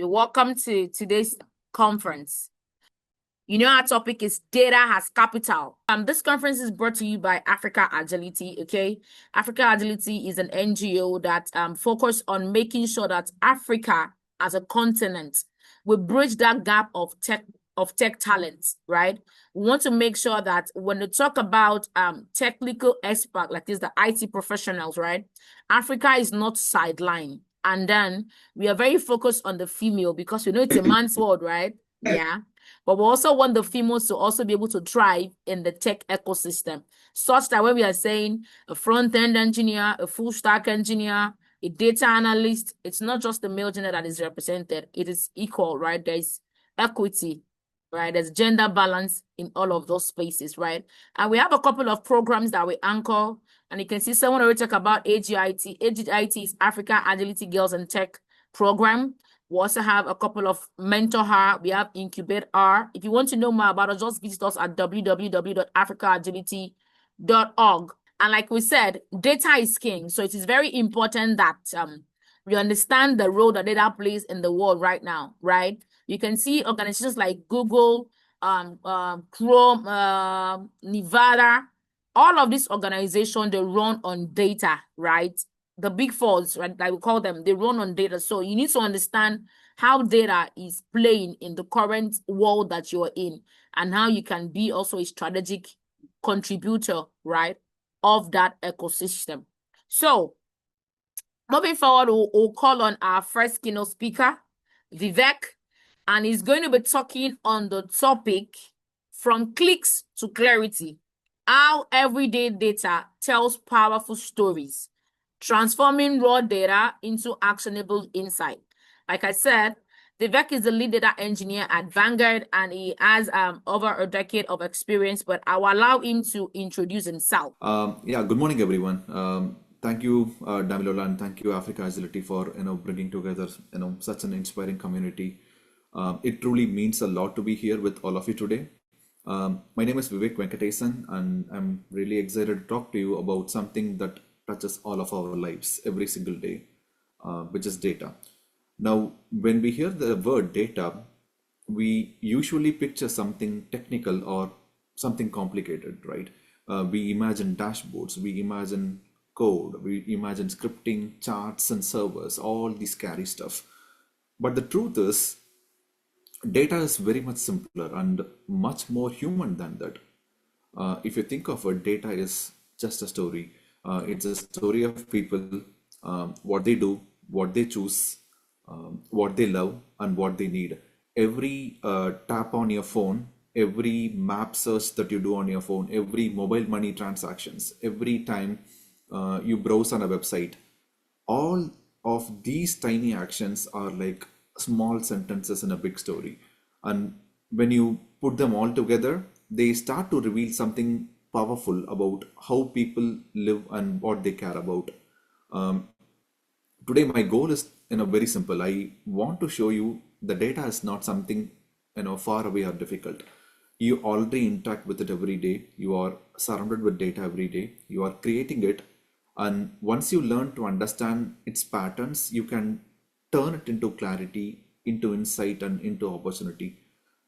Welcome to today's conference. You know, our topic is data has capital. This conference is brought to you by Africa Agility. Okay, Africa Agility is an NGO that focus on making sure that Africa as a continent will bridge that gap of tech talent. Right, we want to make sure that when we talk about technical expert like this, the IT professionals, right, Africa is not sidelined. And then we are very focused on the female because we know it's a man's world, right? Yeah. But we also want the females to also be able to thrive in the tech ecosystem, such that when we are saying a front-end engineer, a full-stack engineer, a data analyst, it's not just the male gender that is represented. It is equal, right? There's equity, right? There's gender balance in all of those spaces, right? And we have a couple of programs that we anchor. And you can see someone already talk about AGIT. AGIT is Africa Agility Girls in Tech program. We also have a couple of Mentor Her. We have Incubate R. If you want to know more about us, just visit us at www.africaagility.org. And like we said, data is king. So it is very important that we understand the role that data plays in the world right now, right? You can see organizations like Google, Chrome, Nevada, all of these organizations, they run on data, right? The big fours, right, like we call them, they run on data. So you need to understand how data is playing in the current world that you're in and how you can be also a strategic contributor, right, of that ecosystem. So moving forward, we'll call on our first keynote speaker, Vivek, and he's going to be talking on the topic from clicks to clarity, how everyday data tells powerful stories, transforming raw data into actionable insight. Like I said, Vivek is the lead data engineer at Vanguard, and he has over a decade of experience, but I will allow him to introduce himself. Good morning, everyone. Thank you, Damilola, and thank you, Africa Agility, for bringing together such an inspiring community. It truly means a lot to be here with all of you today. My name is Vivek Venkatesan, and I'm really excited to talk to you about something that touches all of our lives every single day, which is data. Now, when we hear the word data, we usually picture something technical or something complicated, right? We imagine dashboards, we imagine code, we imagine scripting, charts, and servers, all the scary stuff. But the truth is, data is very much simpler and much more human than that. If you think of it, data is just a story. It's a story of people, what they do, what they choose, what they love, and what they need. Every tap on your phone, every map search that you do on your phone, every mobile money transactions, every time you browse on a website, all of these tiny actions are like small sentences in a big story. And when you put them all together, they start to reveal something powerful about how people live and what they care about. Today, my goal is very simple. I want to show you the data is not something far away or difficult. You already interact with it every day. You are surrounded with data every day. You are creating it, and once you learn to understand its patterns, you can turn it into clarity, into insight, and into opportunity.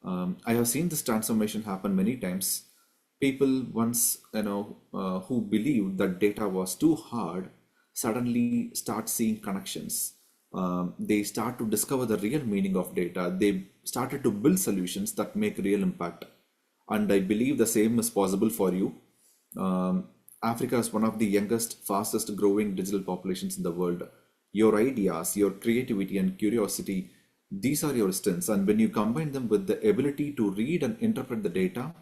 I have seen this transformation happen many times. People once, who believed that data was too hard, suddenly start seeing connections. They start to discover the real meaning of data. They started to build solutions that make real impact. And I believe the same is possible for you. Africa is one of the youngest, fastest growing digital populations in the world. Your ideas, your creativity, and curiosity, these are your strengths. And when you combine them with the ability to read and interpret the data,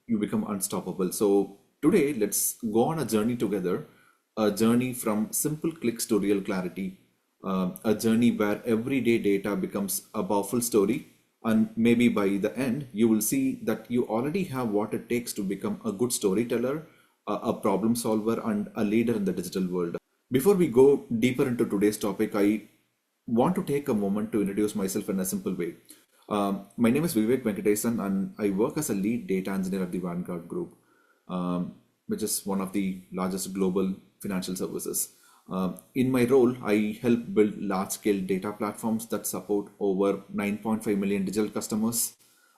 you become unstoppable. So today, let's go on a journey together, a journey from simple clicks to real clarity, a journey where everyday data becomes a powerful story. And maybe by the end, you will see that you already have what it takes to become a good storyteller, a problem solver, and a leader in the digital world. Before we go deeper into today's topic, I want to take a moment to introduce myself in a simple way. My name is Vivek Venkatesan, and I work as a lead data engineer at the Vanguard Group, which is one of the largest global financial services. In my role, I help build large-scale data platforms that support over 9.5 million digital customers.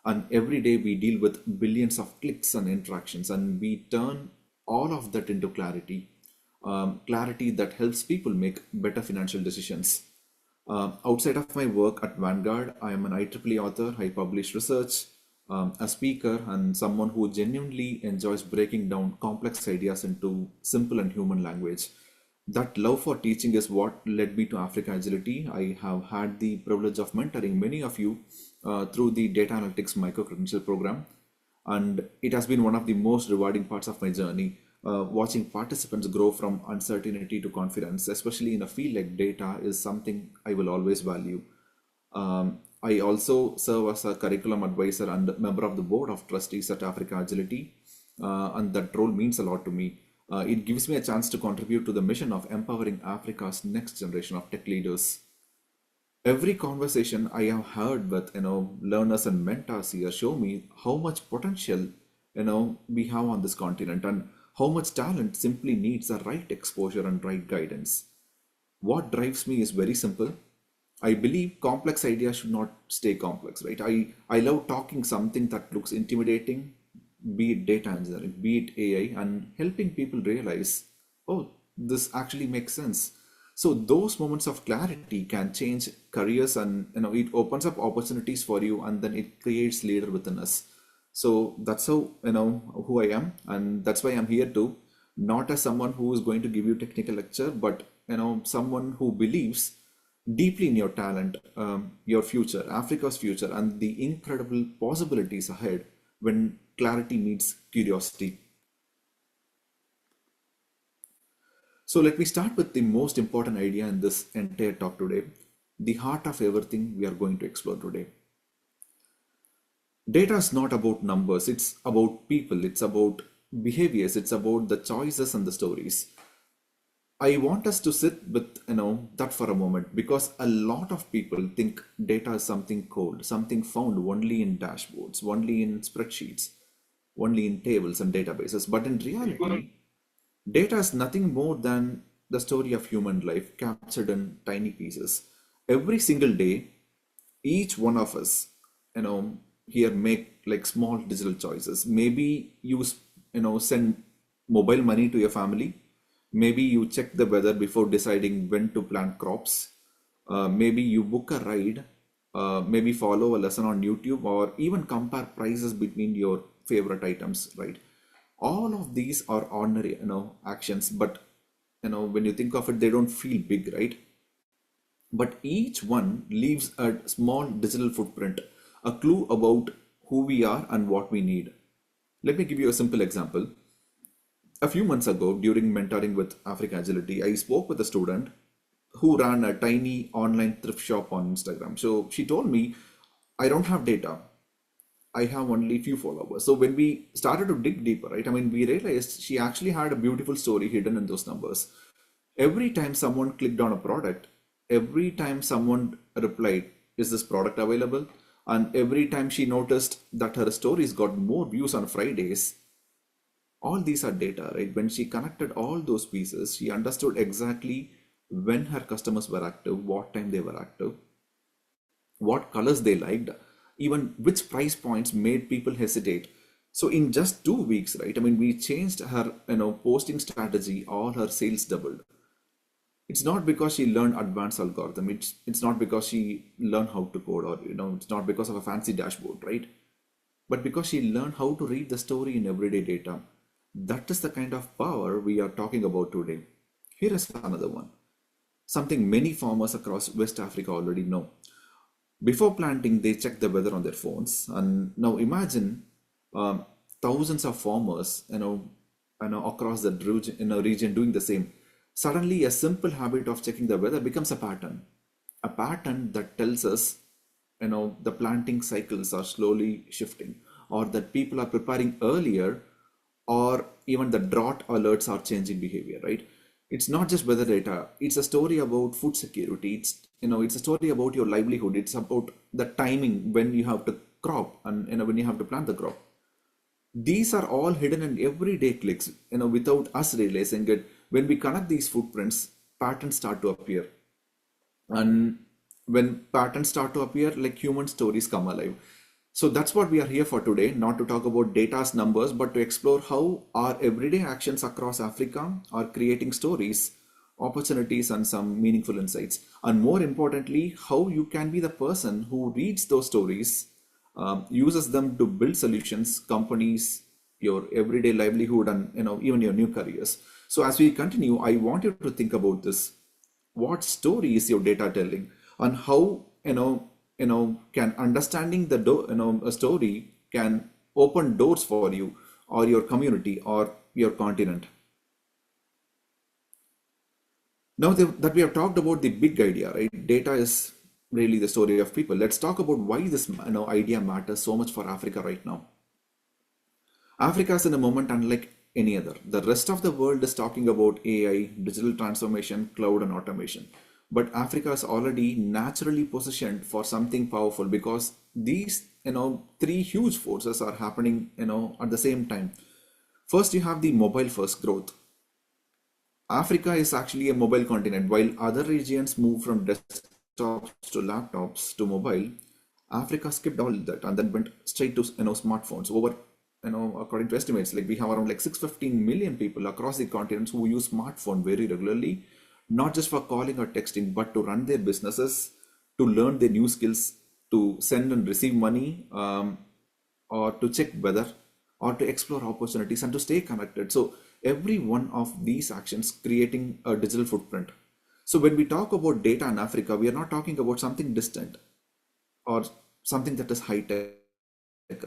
And every day we deal with billions of clicks and interactions, and we turn all of that into clarity. Clarity that helps people make better financial decisions. Outside of my work at Vanguard, I am an IEEE author. I publish research, a speaker, and someone who genuinely enjoys breaking down complex ideas into simple and human language. That love for teaching is what led me to Africa Agility. I have had the privilege of mentoring many of you through the Data Analytics Micro Credential program, and it has been one of the most rewarding parts of my journey. Watching participants grow from uncertainty to confidence, especially in a field like data, is something I will always value. I also serve as a curriculum advisor and member of the board of trustees at Africa Agility, and that role means a lot to me. It gives me a chance to contribute to the mission of empowering Africa's next generation of tech leaders. Every conversation I have heard with learners and mentors here show me how much potential we have on this continent, and how much talent simply needs the right exposure and right guidance. What drives me is very simple. I believe complex ideas should not stay complex, right? I love talking something that looks intimidating, be it data engineering, be it AI, and helping people realize, oh, this actually makes sense. So those moments of clarity can change careers, and it opens up opportunities for you, and then it creates leader within us. So that's how who I am, and that's why I'm here too, not as someone who is going to give you technical lecture, but someone who believes deeply in your talent, your future, Africa's future, and the incredible possibilities ahead when clarity meets curiosity. So let me start with the most important idea in this entire talk today, the heart of everything we are going to explore today. Data is not about numbers, it's about people, it's about behaviors, it's about the choices and the stories. I want us to sit with that for a moment, because a lot of people think data is something cold, something found only in dashboards, only in spreadsheets, only in tables and databases. But in reality, data is nothing more than the story of human life captured in tiny pieces. Every single day, each one of us, you know, here make like small digital choices. Maybe you, send mobile money to your family. Maybe you check the weather before deciding when to plant crops. Maybe you book a ride. Maybe follow a lesson on YouTube, or even compare prices between your favorite items, right? All of these are ordinary, actions, but when you think of it, they don't feel big, right? But each one leaves a small digital footprint, a clue about who we are and what we need. Let me give you a simple example. A few months ago, during mentoring with Africa Agility, I spoke with a student who ran a tiny online thrift shop on Instagram. So she told me, I don't have data. I have only few followers. So when we started to dig deeper, right, I mean, we realized she actually had a beautiful story hidden in those numbers. Every time someone clicked on a product, every time someone replied, is this product available? And every time she noticed that her stories got more views on Fridays, all these are data, right? When she connected all those pieces, she understood exactly when her customers were active, what time they were active, what colors they liked, even which price points made people hesitate. So in just 2 weeks, right? I mean, we changed her, posting strategy, all her sales doubled. It's not because she learned advanced algorithm. It's not because she learned how to code, or it's not because of a fancy dashboard, right? But because she learned how to read the story in everyday data. That is the kind of power we are talking about today. Here is another one. Something many farmers across West Africa already know. Before planting, they check the weather on their phones. And now imagine um, thousands of farmers, across the region, region doing the same. Suddenly, a simple habit of checking the weather becomes a pattern that tells us, the planting cycles are slowly shifting, or that people are preparing earlier, or even the drought alerts are changing behavior, right? It's not just weather data, it's a story about food security. It's a story about your livelihood. It's about the timing when you have to crop, and when you have to plant the crop. These are all hidden in everyday clicks, without us realizing it. When we connect these footprints, patterns start to appear. And when patterns start to appear, like human stories come alive. So that's what we are here for today, not to talk about data's numbers, but to explore how our everyday actions across Africa are creating stories, opportunities, and some meaningful insights. And more importantly, how you can be the person who reads those stories, uses them to build solutions, companies, your everyday livelihood, and even your new careers. So as we continue, I want you to think about this. What story is your data telling, and how can understanding a story can open doors for you or your community or your continent. Now that we have talked about the big idea, right? Data is really the story of people. Let's talk about why this idea matters so much for Africa right now. Africa is in a moment unlike any other. The rest of the world is talking about AI, digital transformation, cloud, and automation. But Africa is already naturally positioned for something powerful because these, three huge forces are happening, at the same time. First, you have the mobile first growth. Africa is actually a mobile continent. While other regions move from desktops to laptops to mobile, Africa skipped all that and then went straight to smartphones. Over according to estimates, like we have around like 615 million people across the continents who use smartphone very regularly, not just for calling or texting, but to run their businesses, to learn their new skills, to send and receive money, or to check weather, or to explore opportunities and to stay connected. So every one of these actions creating a digital footprint. So when we talk about data in Africa, we are not talking about something distant or something that is high tech,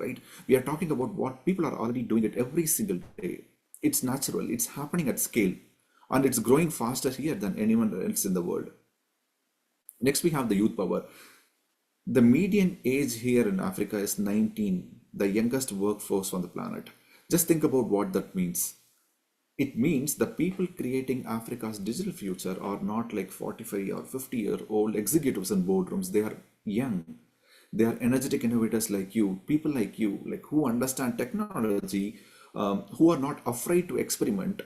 right? We are talking about what people are already doing it every single day. It's natural, it's happening at scale, and it's growing faster here than anyone else in the world. Next, we have the youth power. The median age here in Africa is 19, the youngest workforce on the planet. Just think about what that means. It means the people creating Africa's digital future are not like 45 or 50-year-old executives in boardrooms. They are young. They are energetic innovators like you, people like you, like who understand technology, who are not afraid to experiment,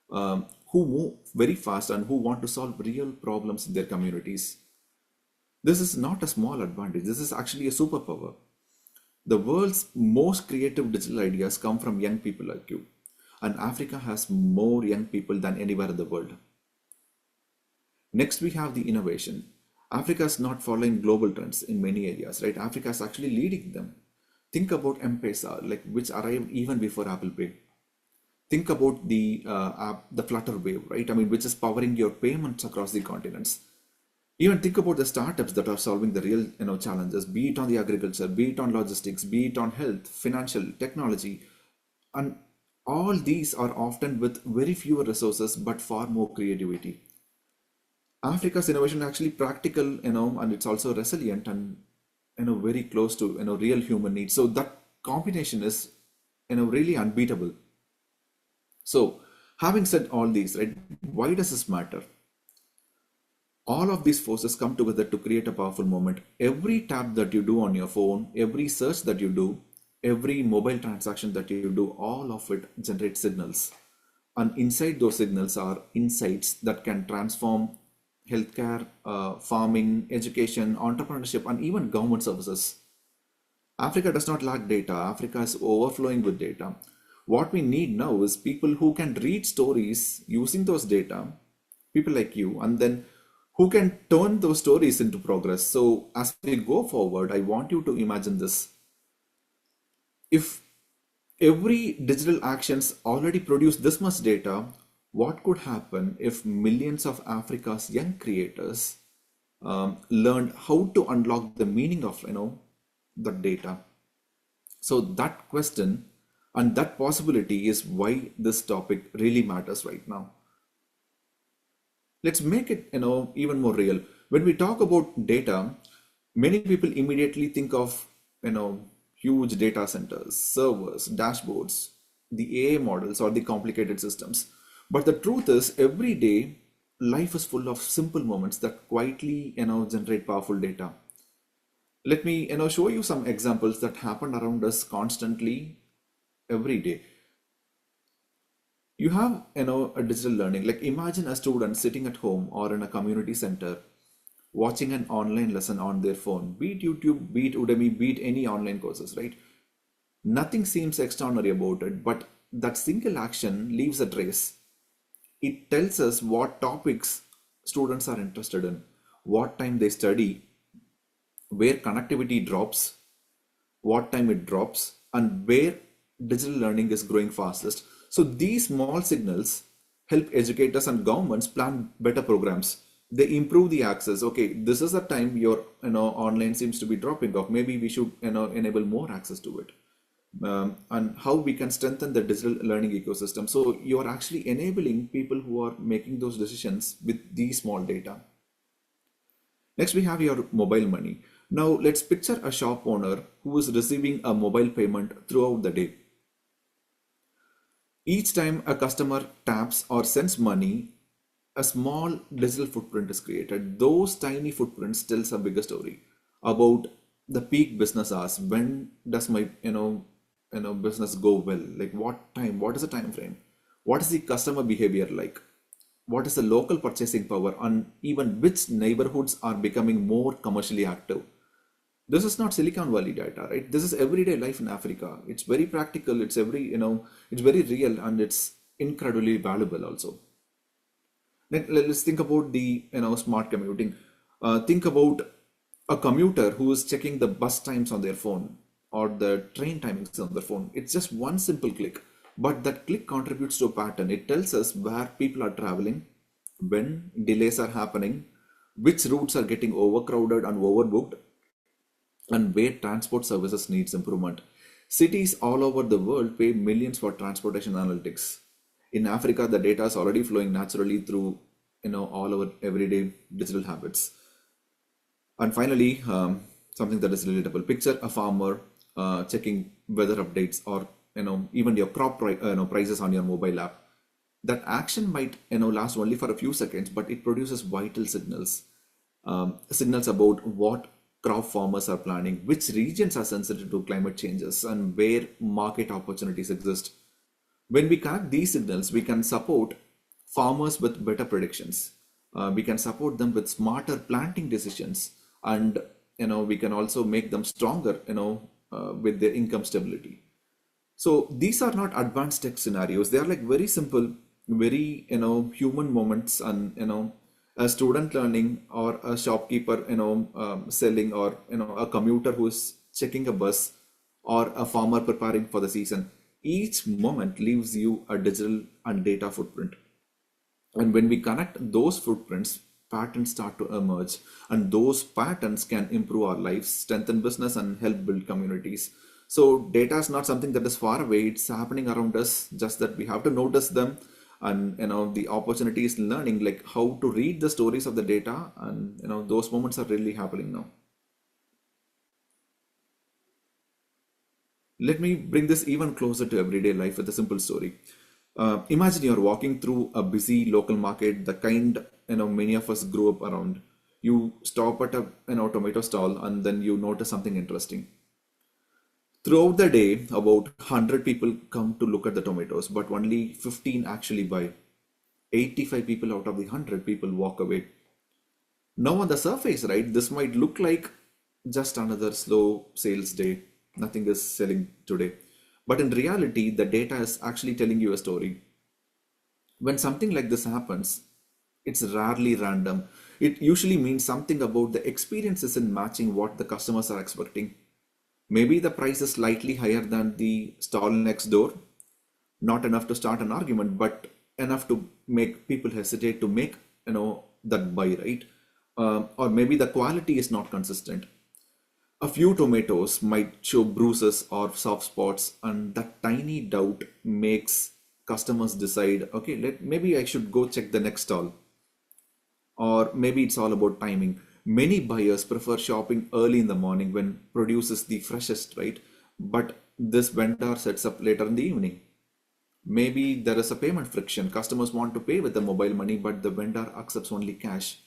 who move very fast and who want to solve real problems in their communities. This is not a small advantage. This is actually a superpower. The world's most creative digital ideas come from young people like you. And Africa has more young people than anywhere in the world. Next, we have the innovation. Africa is not following global trends in many areas, right? Africa is actually leading them. Think about M-PESA, like which arrived even before Apple Pay. Think about the app, the Flutter Wave, right? I mean, which is powering your payments across the continents. Even think about the startups that are solving the real, challenges, be it on the agriculture, be it on logistics, be it on health, financial, technology, and all these are often with very fewer resources but far more creativity. Africa's innovation is actually practical, and it's also resilient and very close to real human needs. So that combination is really unbeatable. So having said all these, right, why does this matter? All of these forces come together to create a powerful moment. Every tap that you do on your phone, every search that you do, every mobile transaction that you do, all of it generates signals. And inside those signals are insights that can transform healthcare, farming, education, entrepreneurship, and even government services. Africa does not lack data. Africa is overflowing with data. What we need now is people who can read stories using those data, people like you, and then who can turn those stories into progress. So as we go forward, I want you to imagine this. If every digital actions already produce this much data, what could happen if millions of Africa's young creators learned how to unlock the meaning of the data? So that question and that possibility is why this topic really matters right now. Let's make it even more real. When we talk about data, many people immediately think of huge data centers, servers, dashboards, the AI models, or the complicated systems. But the truth is, every day life is full of simple moments that quietly generate powerful data. Let me show you some examples that happen around us constantly every day. You have, a digital learning. Like imagine a student sitting at home or in a community center watching an online lesson on their phone, be it YouTube, be it Udemy, be it any online courses, right? Nothing seems extraordinary about it, but that single action leaves a trace. It tells us what topics students are interested in, what time they study, where connectivity drops, what time it drops, and where digital learning is growing fastest. So these small signals help educators and governments plan better programs. They improve the access. Okay, this is the time your online seems to be dropping off. Maybe we should enable more access to it. And how we can strengthen the digital learning ecosystem. So you are actually enabling people who are making those decisions with these small data. Next, we have your mobile money. Now, let's picture a shop owner who is receiving a mobile payment throughout the day. Each time a customer taps or sends money, a small digital footprint is created. Those tiny footprints tells a bigger story about the peak business hours. When does my business go well? Like what time? What is the time frame? What is the customer behavior like? What is the local purchasing power, and even which neighborhoods are becoming more commercially active? This is not Silicon Valley data, right? This is everyday life in Africa. It's very practical. It's very real, and it's incredibly valuable also. Let's think about the smart commuting. Think about a commuter who is checking the bus times on their phone or the train timings on their phone. It's just one simple click, but that click contributes to a pattern. It tells us where people are traveling, when delays are happening, which routes are getting overcrowded and overbooked, and where transport services needs improvement. Cities all over the world pay millions for transportation analytics. In Africa, the data is already flowing naturally through all our everyday digital habits. And finally, something that is relatable. Picture a farmer checking weather updates or even your prices on your mobile app. That action might last only for a few seconds, but it produces vital signals. Signals about what crop farmers are planning, which regions are sensitive to climate changes, and where market opportunities exist. When we connect these signals, we can support farmers with better predictions. We can support them with smarter planting decisions, and we can also make them stronger, with their income stability. So these are not advanced tech scenarios. They are like very simple, very human moments, and a student learning or a shopkeeper selling, or a commuter who is checking a bus, or a farmer preparing for the season. Each moment leaves you a digital and data footprint. And when we connect those footprints, patterns start to emerge, and those patterns can improve our lives, strengthen business, and help build communities. So, data is not something that is far away, it's happening around us, just that we have to notice them. And the opportunity is learning like how to read the stories of the data, and those moments are really happening now. Let me bring this even closer to everyday life with a simple story. Imagine you're walking through a busy local market, the kind many of us grew up around. You stop at a tomato stall, and then you notice something interesting. Throughout the day, about 100 people come to look at the tomatoes, but only 15 actually buy. 85 people out of the 100 people walk away. Now, on the surface, right, this might look like just another slow sales day. Nothing is selling today. But in reality, the data is actually telling you a story. When something like this happens, it's rarely random. It usually means something about the experience isn't matching what the customers are expecting. Maybe the price is slightly higher than the stall next door, not enough to start an argument, but enough to make people hesitate to make that buy, right? Or maybe the quality is not consistent. A few tomatoes might show bruises or soft spots, and that tiny doubt makes customers decide, okay, maybe I should go check the next stall. Or maybe it's all about timing. Many buyers prefer shopping early in the morning when produce is the freshest, right? But this vendor sets up later in the evening. Maybe there is a payment friction. Customers want to pay with the mobile money, but the vendor accepts only cash.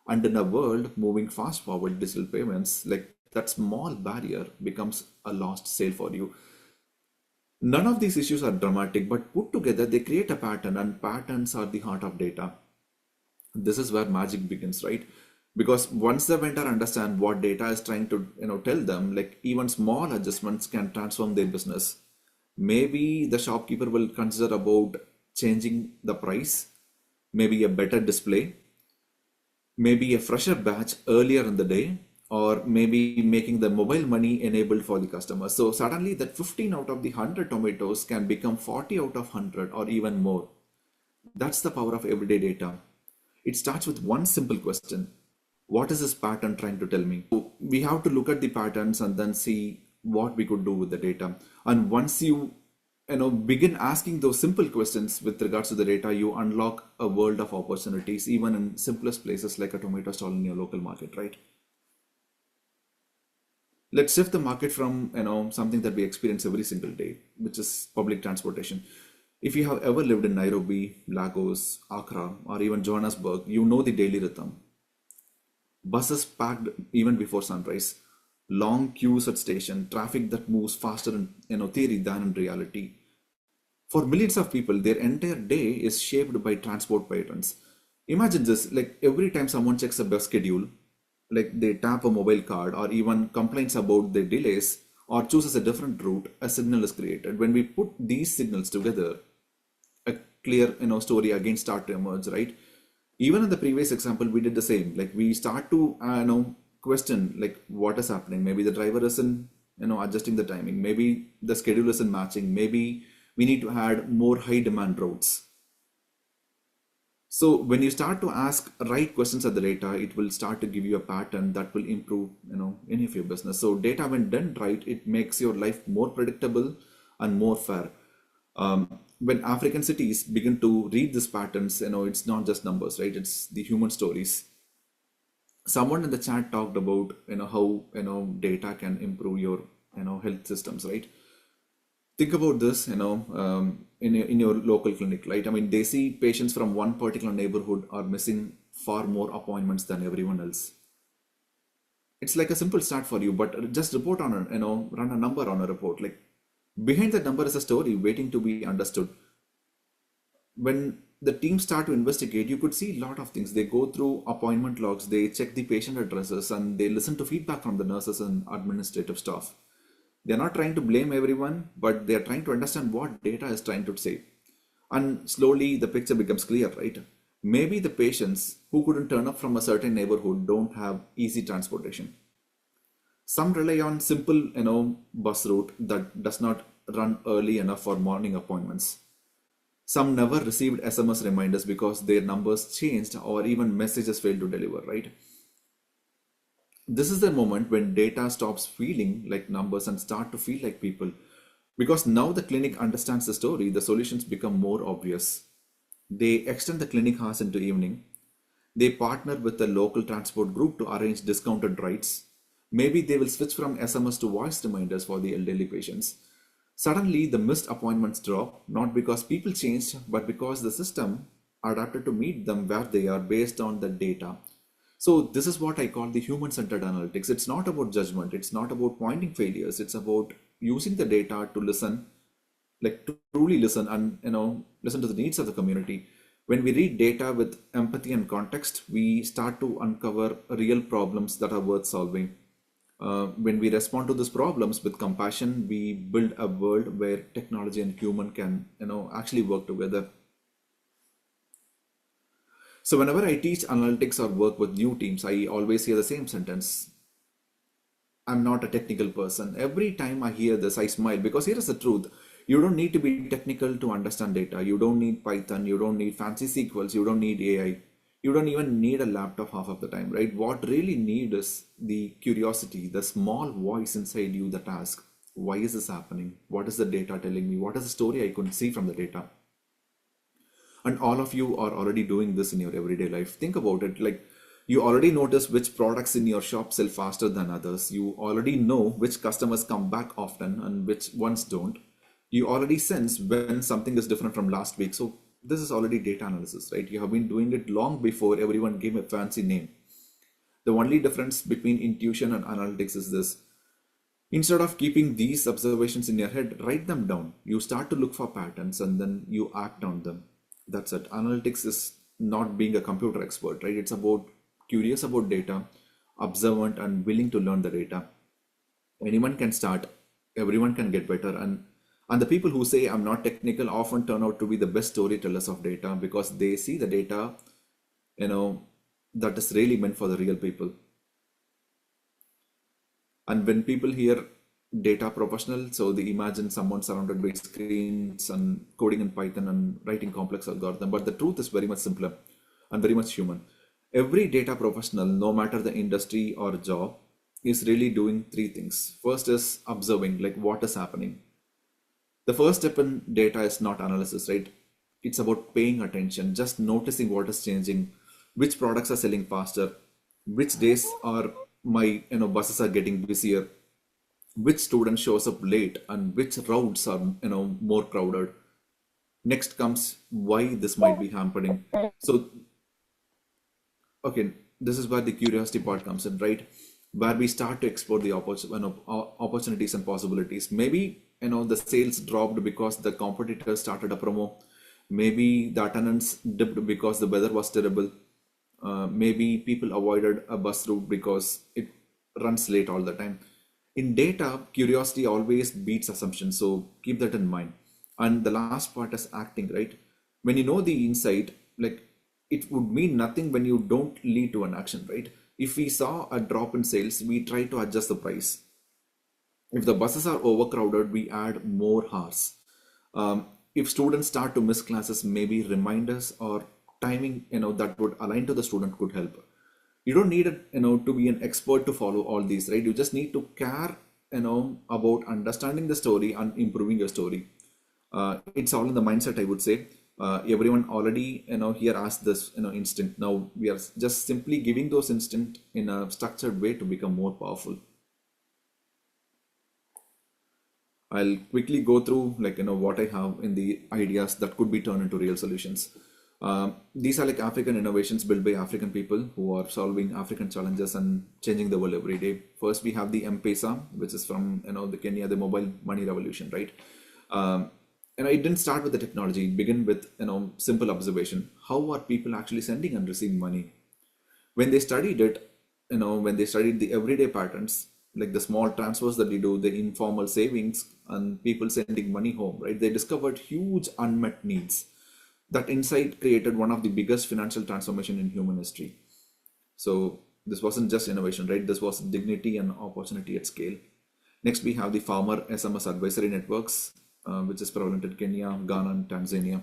And in a world moving fast forward digital payments, like that small barrier becomes a lost sale for you. None of these issues are dramatic, but put together, they create a pattern, and patterns are the heart of data. This is where magic begins, right? Because once the vendor understands what data is trying to tell them, like even small adjustments can transform their business. Maybe the shopkeeper will consider about changing the price, maybe a better display, maybe a fresher batch earlier in the day, or maybe making the mobile money enabled for the customer. So suddenly that 15 out of the 100 tomatoes can become 40 out of 100 or even more. That's the power of everyday data. It starts with one simple question. What is this pattern trying to tell me? So we have to look at the patterns and then see what we could do with the data. And once you begin asking those simple questions with regards to the data, you unlock a world of opportunities, even in simplest places like a tomato stall in your local market, right? Let's shift the market from something that we experience every single day, which is public transportation. If you have ever lived in Nairobi, Lagos, Accra, or even Johannesburg, you know the daily rhythm. Buses packed even before sunrise, long queues at station, traffic that moves faster in theory than in reality. For millions of people, their entire day is shaped by transport patterns. Imagine this, like every time someone checks a bus schedule, like they tap a mobile card or even complains about their delays or chooses a different route, a signal is created. When we put these signals together, a clear story again start to emerge, right? Even in the previous example, we did the same. Like we start to question like what is happening. Maybe the driver isn't adjusting the timing. Maybe the schedule isn't matching. Maybe we need to add more high demand routes. So when you start to ask right questions at the data, it will start to give you a pattern that will improve, any of your business. So data, when done right, it makes your life more predictable and more fair. When African cities begin to read these patterns, it's not just numbers, right? It's the human stories. Someone in the chat talked about, how, data can improve your, health systems, right? Think about this, in your local clinic, right? I mean, they see patients from one particular neighborhood are missing far more appointments than everyone else. It's like a simple start for you, but just report on it, run a number on a report. Like behind that number is a story waiting to be understood. When the team start to investigate, you could see a lot of things. They go through appointment logs, they check the patient addresses, and they listen to feedback from the nurses and administrative staff. They're not trying to blame everyone, but they're trying to understand what data is trying to say. And slowly the picture becomes clear, right? Maybe the patients who couldn't turn up from a certain neighborhood don't have easy transportation. Some rely on simple, bus route that does not run early enough for morning appointments. Some never received SMS reminders because their numbers changed or even messages failed to deliver, right? This is the moment when data stops feeling like numbers and start to feel like people. Because now the clinic understands the story, the solutions become more obvious. They extend the clinic hours into evening. They partner with the local transport group to arrange discounted rides. Maybe they will switch from SMS to voice reminders for the elderly patients. Suddenly, the missed appointments drop, not because people changed, but because the system adapted to meet them where they are based on the data. So, this is what I call the human centered analytics. It's not about judgment, it's not about pointing failures, it's about using the data to listen, like to truly listen and listen to the needs of the community. When we read data with empathy and context, we start to uncover real problems that are worth solving. When we respond to these problems with compassion, we build a world where technology and human can actually work together. So whenever I teach analytics or work with new teams, I always hear the same sentence: I'm not a technical person. Every time I hear this, I smile because here is the truth. You don't need to be technical to understand data. You don't need Python. You don't need fancy SQLs. You don't need AI. You don't even need a laptop half of the time, right? What really need is the curiosity, the small voice inside you that asks, why is this happening? What is the data telling me? What is the story I couldn't see from the data? And all of you are already doing this in your everyday life. Think about it. Like you already notice which products in your shop sell faster than others. You already know which customers come back often and which ones don't. You already sense when something is different from last week. So this is already data analysis, right? You have been doing it long before everyone gave a fancy name. The only difference between intuition and analytics is this: Instead of keeping these observations in your head, write them down. You start to look for patterns and then you act on them. That's it. Analytics is not being a computer expert, right? It's about curious about data, observant, and willing to learn the data. Anyone can start, everyone can get better, and the people who say I'm not technical often turn out to be the best storytellers of data because they see the data, you know, that is really meant for the real people. And when people hear data professional, so they imagine someone surrounded by screens and coding in Python and writing complex algorithm. But the truth is very much simpler and very much human. Every data professional, no matter the industry or job, is really doing three things. First is observing, like what is happening. The first step in data is not analysis, right? It's about paying attention, just noticing what is changing, which products are selling faster, which days are my buses are getting busier, which student shows up late, and which routes are more crowded. Next comes why this might be happening. So okay, this is where the curiosity part comes in, right? Where we start to explore the opportunities and possibilities. Maybe the sales dropped because the competitor started a promo. Maybe the attendance dipped because the weather was terrible. Maybe people avoided a bus route because it runs late all the time. In data, curiosity always beats assumption, so keep that in mind. And the last part is acting, right? When you know the insight, like it would mean nothing when you don't lead to an action, right? If we saw a drop in sales, we try to adjust the price. If the buses are overcrowded, we add more hours. If students start to miss classes, maybe reminders or timing, that would align to the student could help. You don't need to be an expert to follow all these, right? You just need to care, about understanding the story and improving your story. It's all in the mindset, I would say. Everyone already, here asked this, instinct. Now we are just simply giving those instinct in a structured way to become more powerful. I'll quickly go through like what I have in the ideas that could be turned into real solutions. These are like African innovations built by African people who are solving African challenges and changing the world every day. First, we have the M-PESA, which is from the Kenya, the mobile money revolution, right? And it didn't start with the technology. It began with simple observation. How are people actually sending and receiving money? When they studied it, when they studied the everyday patterns, like the small transfers that we do, the informal savings, and people sending money home, right? They discovered huge unmet needs. That insight created one of the biggest financial transformation in human history. So this wasn't just innovation, right? This was dignity and opportunity at scale. Next, we have the farmer SMS advisory networks, which is prevalent in Kenya, Ghana, and Tanzania.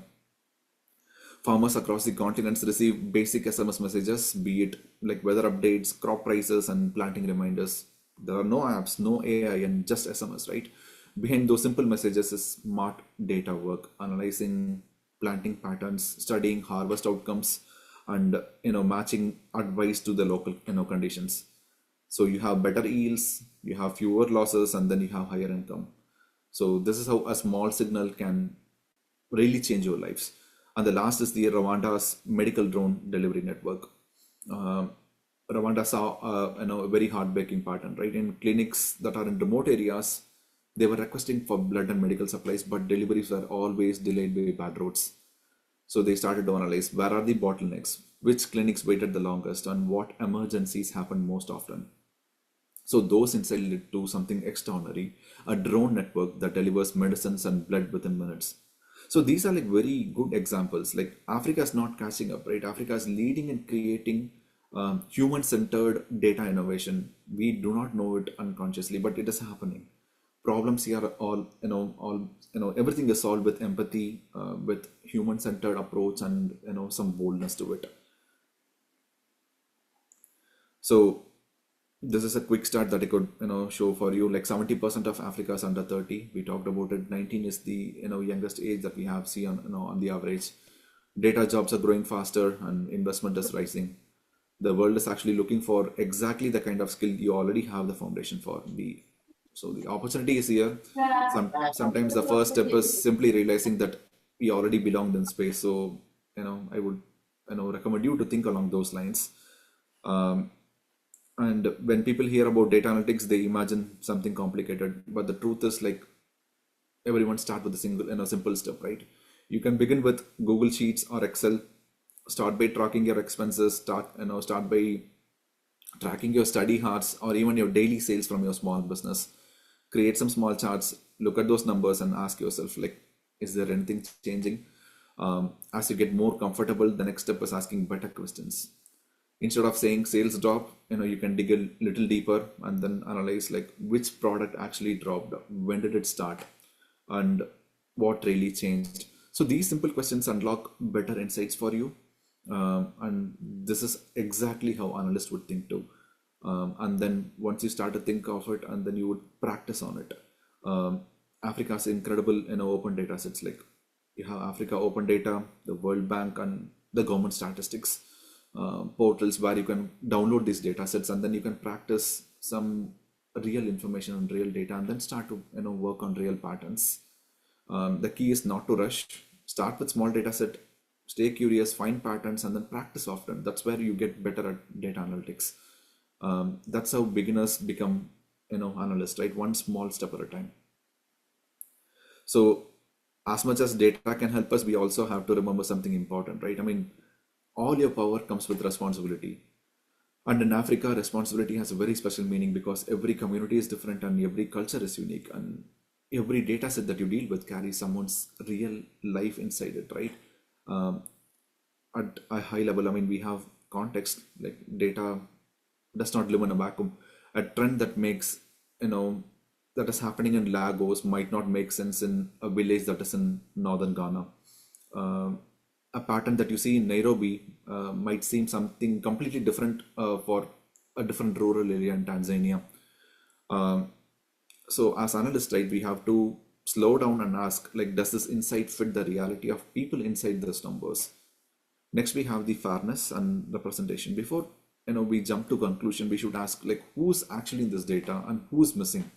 Farmers across the continents receive basic SMS messages, be it like weather updates, crop prices, and planting reminders. There are no apps, no AI, and just SMS, right? Behind those simple messages is smart data work, analyzing planting patterns, studying harvest outcomes, and matching advice to the local conditions. So you have better yields, you have fewer losses, and then you have higher income. So this is how a small signal can really change your lives. And the last is the Rwanda's medical drone delivery network. Uh, Rwanda saw a very heartbreaking pattern, right? In clinics that are in remote areas, they were requesting for blood and medical supplies, but deliveries were always delayed by bad roads. So they started to analyze where are the bottlenecks, which clinics waited the longest, and what emergencies happened most often. So those insights led to something extraordinary, a drone network that delivers medicines and blood within minutes. So these are like very good examples. Like Africa is not catching up, right? Africa is leading in creating human-centered data innovation. We do not know it unconsciously, but it is happening. Problems here are all everything is solved with empathy, with human-centered approach, and some boldness to it. So this is a quick start that I could show for you. Like 70% of Africa is under 30. We talked about it. 19 is the youngest age that we have seen on on the average. Data jobs are growing faster and investment is rising. The world is actually looking for exactly the kind of skill you already have the foundation for. The opportunity is here. Sometimes the first step is simply realizing that we already belong in space. So I would recommend you to think along those lines. Um, And when people hear about data analytics, they imagine something complicated. But the truth is, like, everyone start with a simple step, right? You can begin with Google Sheets or Excel. Start by tracking your expenses. Start by tracking your study hours or even your daily sales from your small business. Create some small charts, look at those numbers and ask yourself, like, is there anything changing? As you get more comfortable, the next step is asking better questions. Instead of saying sales drop, you can dig a little deeper and then analyze, like, which product actually dropped, when did it start, and what really changed. So these simple questions unlock better insights for you. And this is exactly how analysts would think too. And then once you start to think of it, and then you would practice on it. Africa's incredible, open data sets. Like, you have Africa Open Data, the World Bank, and the government statistics portals where you can download these data sets, and then you can practice some real information and real data, and then start to work on real patterns. The key is not to rush. Start with small data set, stay curious, find patterns, and then practice often. That's where you get better at data analytics. That's how beginners become analysts, right? One small step at a time. So as much as data can help us, we also have to remember something important, right? I mean, all your power comes with responsibility. And in Africa, responsibility has a very special meaning because every community is different and every culture is unique, and every data set that you deal with carries someone's real life inside it, right? At a high level, I mean, we have context. Like, data does not live in a vacuum. A trend that makes, that is happening in Lagos might not make sense in a village that is in northern Ghana. A pattern that you see in Nairobi might seem something completely different for a different rural area in Tanzania. So as analysts, right, we have to slow down and ask, like, does this insight fit the reality of people inside those numbers? Next, we have the fairness and representation. Before we jump to conclusion, we should ask, like, who's actually in this data and who's missing.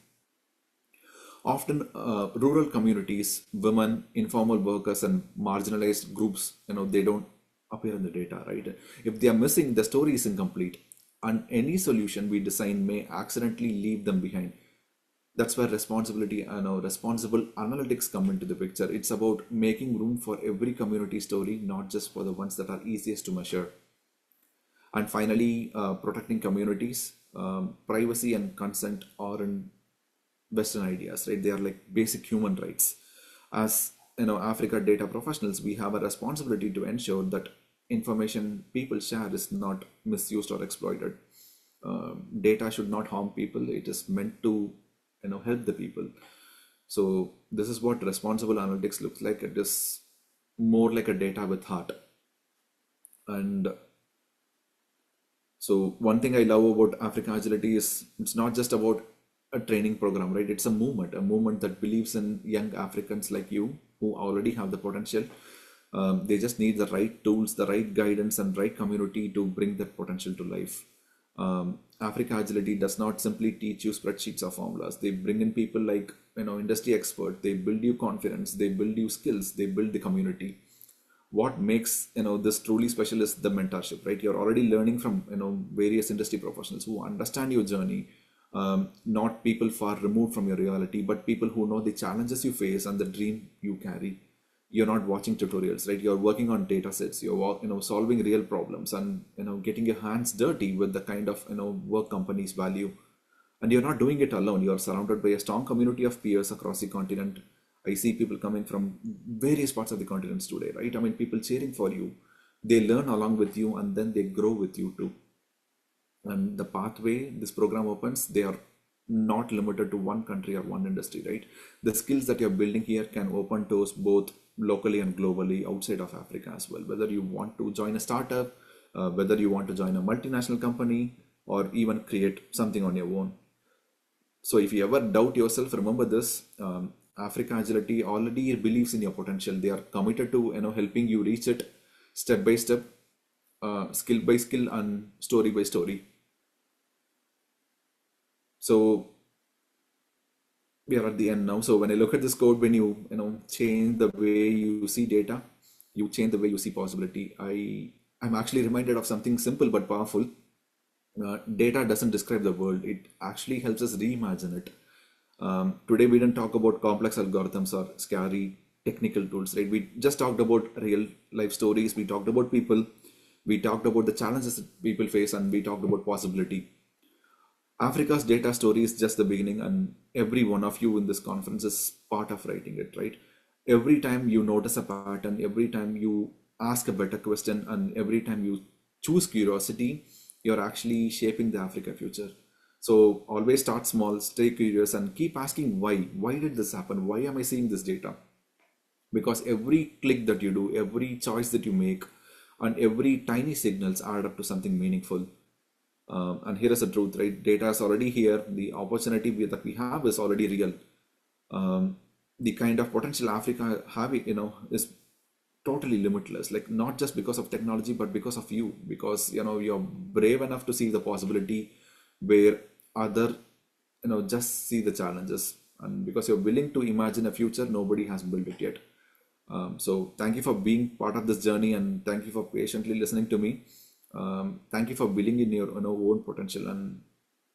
Often, rural communities, women, informal workers, and marginalized groups, they don't appear in the data, right? If they are missing, the story is incomplete, and any solution we design may accidentally leave them behind. That's where responsibility and responsible analytics come into the picture. It's about making room for every community story, not just for the ones that are easiest to measure. And finally, protecting communities. Privacy and consent are in Western ideas, right? They are like basic human rights. As Africa data professionals, we have a responsibility to ensure that information people share is not misused or exploited. Data should not harm people. It is meant to help the people. So this is what responsible analytics looks like. It is more like a data with heart. And so one thing I love about Africa Agility is it's not just about a training program, right? It's a movement that believes in young Africans like you who already have the potential. They just need the right tools, the right guidance, and right community to bring that potential to life. Africa Agility does not simply teach you spreadsheets or formulas. They bring in people like industry experts. They build you confidence. They build you skills. They build the community. What makes this truly special is the mentorship, right? You're already learning from various industry professionals who understand your journey. Not people far removed from your reality, but people who know the challenges you face and the dream you carry. You're not watching tutorials, right? You're working on data sets. You're solving real problems and getting your hands dirty with the kind of work companies value. And you're not doing it alone. You're surrounded by a strong community of peers across the continent. I see people coming from various parts of the continents today, right? I mean, people cheering for you. They learn along with you and then they grow with you too. And the pathway this program opens, they are not limited to one country or one industry, right? The skills that you're building here can open doors both locally and globally outside of Africa as well. Whether you want to join a startup, whether you want to join a multinational company, or even create something on your own. So if you ever doubt yourself, remember this. Africa Agility already believes in your potential. They are committed to helping you reach it step by step, skill by skill, and story by story. So we are at the end now. So when I look at this code, when you change the way you see data, you change the way you see possibility. I'm actually reminded of something simple but powerful. Data doesn't describe the world, it actually helps us reimagine it. Today, we didn't talk about complex algorithms or scary technical tools, right? We just talked about real life stories, we talked about people, we talked about the challenges that people face, and we talked about possibility. Africa's data story is just the beginning, and every one of you in this conference is part of writing it, right? Every time you notice a pattern, every time you ask a better question, and every time you choose curiosity, you're actually shaping the Africa future. So always start small, stay curious, and keep asking why. Why did this happen? Why am I seeing this data? Because every click that you do, every choice that you make, and every tiny signals add up to something meaningful. And here is the truth, right? Data is already here. The opportunity that we have is already real. The kind of potential Africa have, is totally limitless. Like not just because of technology, but because of you. Because you're brave enough to see the possibility where other, just see the challenges. And because you're willing to imagine a future, nobody has built it yet. So thank you for being part of this journey, and thank you for patiently listening to me. Thank you for believing in your own potential, and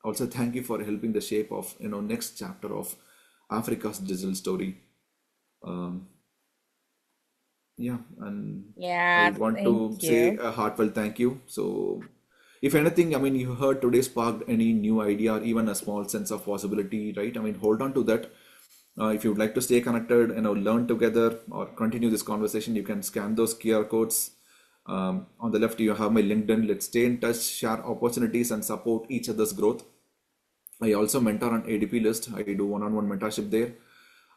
also thank you for helping the shape of next chapter of Africa's digital story. Um, yeah, and I Yeah, want to thank say you. a heartfelt thank you. So, if anything, I mean, you heard today sparked any new idea or even a small sense of possibility, right? I mean, hold on to that. If you'd like to stay connected, learn together or continue this conversation, you can scan those QR codes. On the left, you have my LinkedIn. Let's stay in touch, share opportunities, and support each other's growth. I also mentor on ADP list. I do one-on-one mentorship there.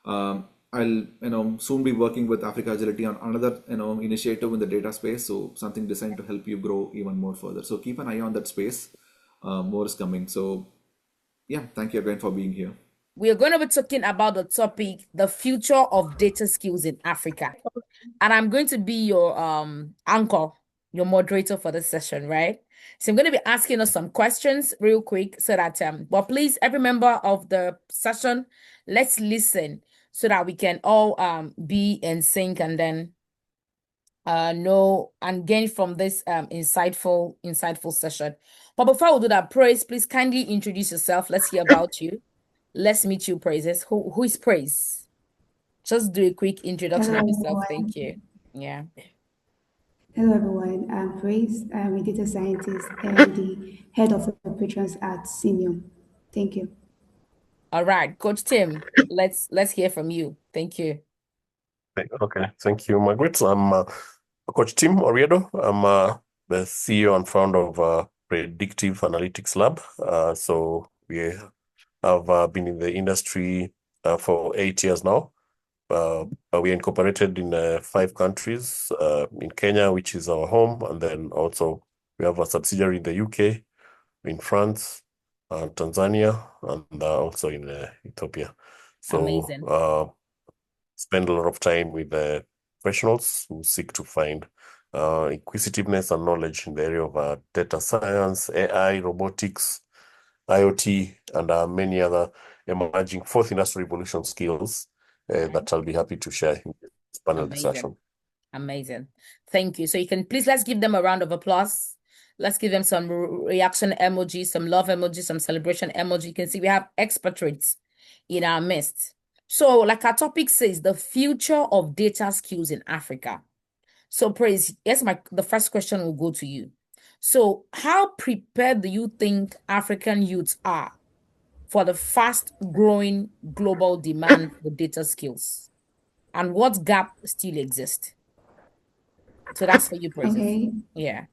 I'll soon be working with Africa Agility on another initiative in the data space. So something designed to help you grow even more further. So keep an eye on that space. More is coming. So yeah, thank you again for being here. We are going to be talking about the topic, the future of data skills in Africa. And I'm going to be your anchor, your moderator for this session, right? So I'm going to be asking us some questions real quick so that but please, every member of the session, let's listen so that we can all be in sync and then know and gain from this insightful session. But before we do that, Praise, please kindly introduce yourself. Let's hear about you. Let's meet you, Praises. Who is Praise? Just do a quick introduction Hello of yourself. everyone. Thank you. Yeah. Hello everyone. I'm Praise. I'm a data scientist and the head of operations at Simium. Thank you. All right, Coach Tim, let's hear from you. Thank you. Okay, thank you, Margaret. I'm Coach Tim Oriedo. I'm the CEO and founder of Predictive Analytics Lab. So we have been in the industry for 8 years now. We are incorporated in 5 countries, in Kenya, which is our home, and then also we have a subsidiary in the UK, in France, Tanzania, and also in Ethiopia. Amazing. So spend a lot of time with professionals who seek to find inquisitiveness and knowledge in the area of data science, AI, robotics, IoT, and many other emerging fourth industrial revolution skills that I'll be happy to share in this panel discussion. Amazing. Thank you. So you can please, let's give them a round of applause. Let's give them some reaction emoji, some love emoji, some celebration emoji. You can see we have expatriates in our midst. So like our topic says, the future of data skills in Africa. So Praise, yes, the first question will go to you. So how prepared do you think African youths are for the fast growing global demand for data skills? And what gap still exists? So that's for you, Praises. Okay. Yeah.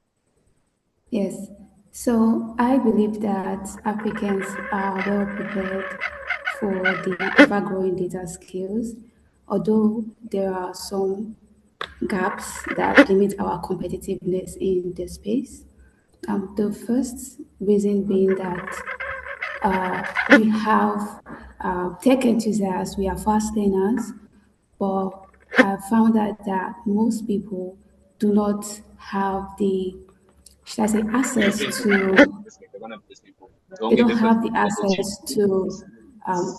Yes. So I believe that Africans are well prepared for the ever-growing data skills, although there are some gaps that limit our competitiveness in the space. The first reason being that we have tech enthusiasts, we are fast learners, but I found out that most people do not have the, should I say, access to, they don't have the access to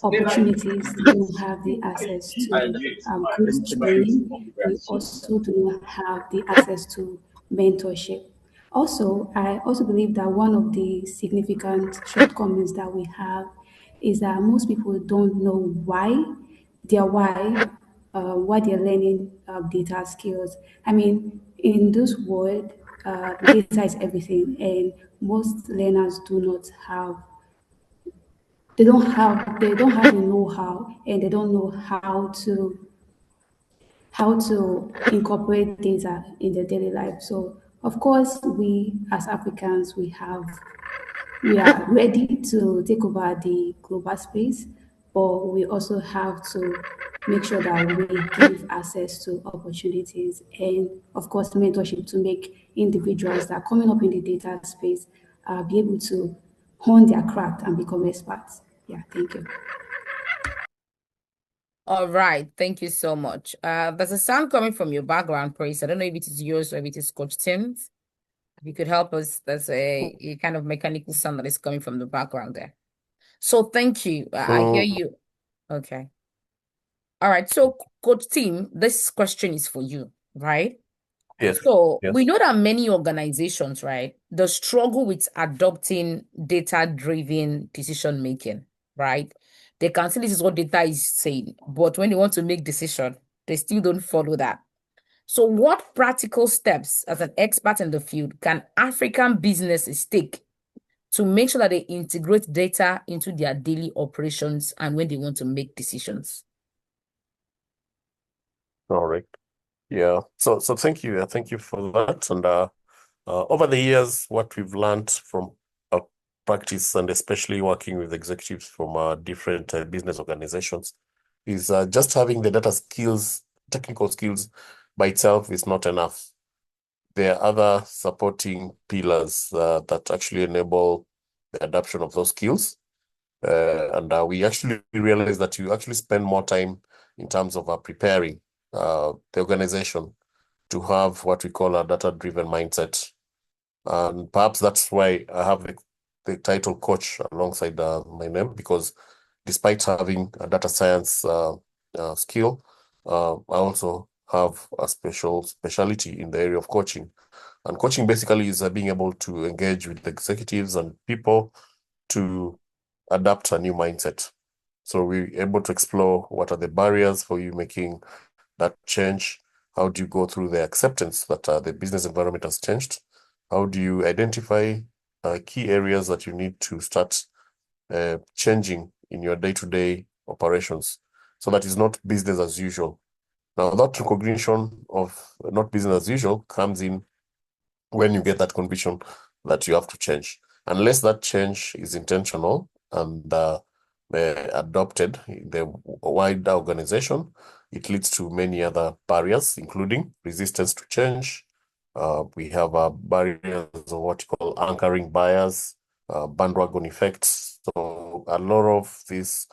opportunities, they don't have the access to good training, they also do not have the access to mentorship. Also, I also believe that one of the significant shortcomings that we have is that most people don't know why they're learning data skills. I mean, in this world, data is everything, and most learners do not have they don't have the know-how, and they don't know how to incorporate data in their daily life. So of course, we as Africans, we are ready to take over the global space, but we also have to make sure that we give access to opportunities and, of course, mentorship to make individuals that are coming up in the data space be able to hone their craft and become experts. Yeah, thank you. All right, thank you so much. There's a sound coming from your background, Praise. I don't know if it is yours or if it is Coach Tim's. If you could help us, there's a kind of mechanical sound that is coming from the background there. So thank you. I hear you. Okay. All right. So, Coach Tim, this question is for you, right? Yes, So yes. we know that many organizations, right, the struggle with adopting data-driven decision making, right? They can say this is what data is saying, but when they want to make decision, they still don't follow that. So what practical steps as an expert in the field can African businesses take to make sure that they integrate data into their daily operations and when they want to make decisions? All right. Yeah. So thank you. Thank you for that. And over the years, what we've learned from practice, and especially working with executives from different business organizations, is just having the data skills, technical skills by itself is not enough. There are other supporting pillars that actually enable the adoption of those skills. And we actually realize that you actually spend more time in terms of preparing the organization to have what we call a data-driven mindset. And perhaps that's why I have the title coach alongside my name, because despite having a data science skill, I also have a specialty in the area of coaching. And coaching basically is being able to engage with executives and people to adapt a new mindset. So we're able to explore what are the barriers for you making that change. How do you go through the acceptance that the business environment has changed? How do you identify key areas that you need to start changing in your day-to-day operations so that it's not business as usual? Now, that recognition of not business as usual comes in when you get that conviction that you have to change. Unless that change is intentional and adopted in the wider organization, it leads to many other barriers, including resistance to change. We have barriers of what you call anchoring bias, bandwagon effects. So a lot of these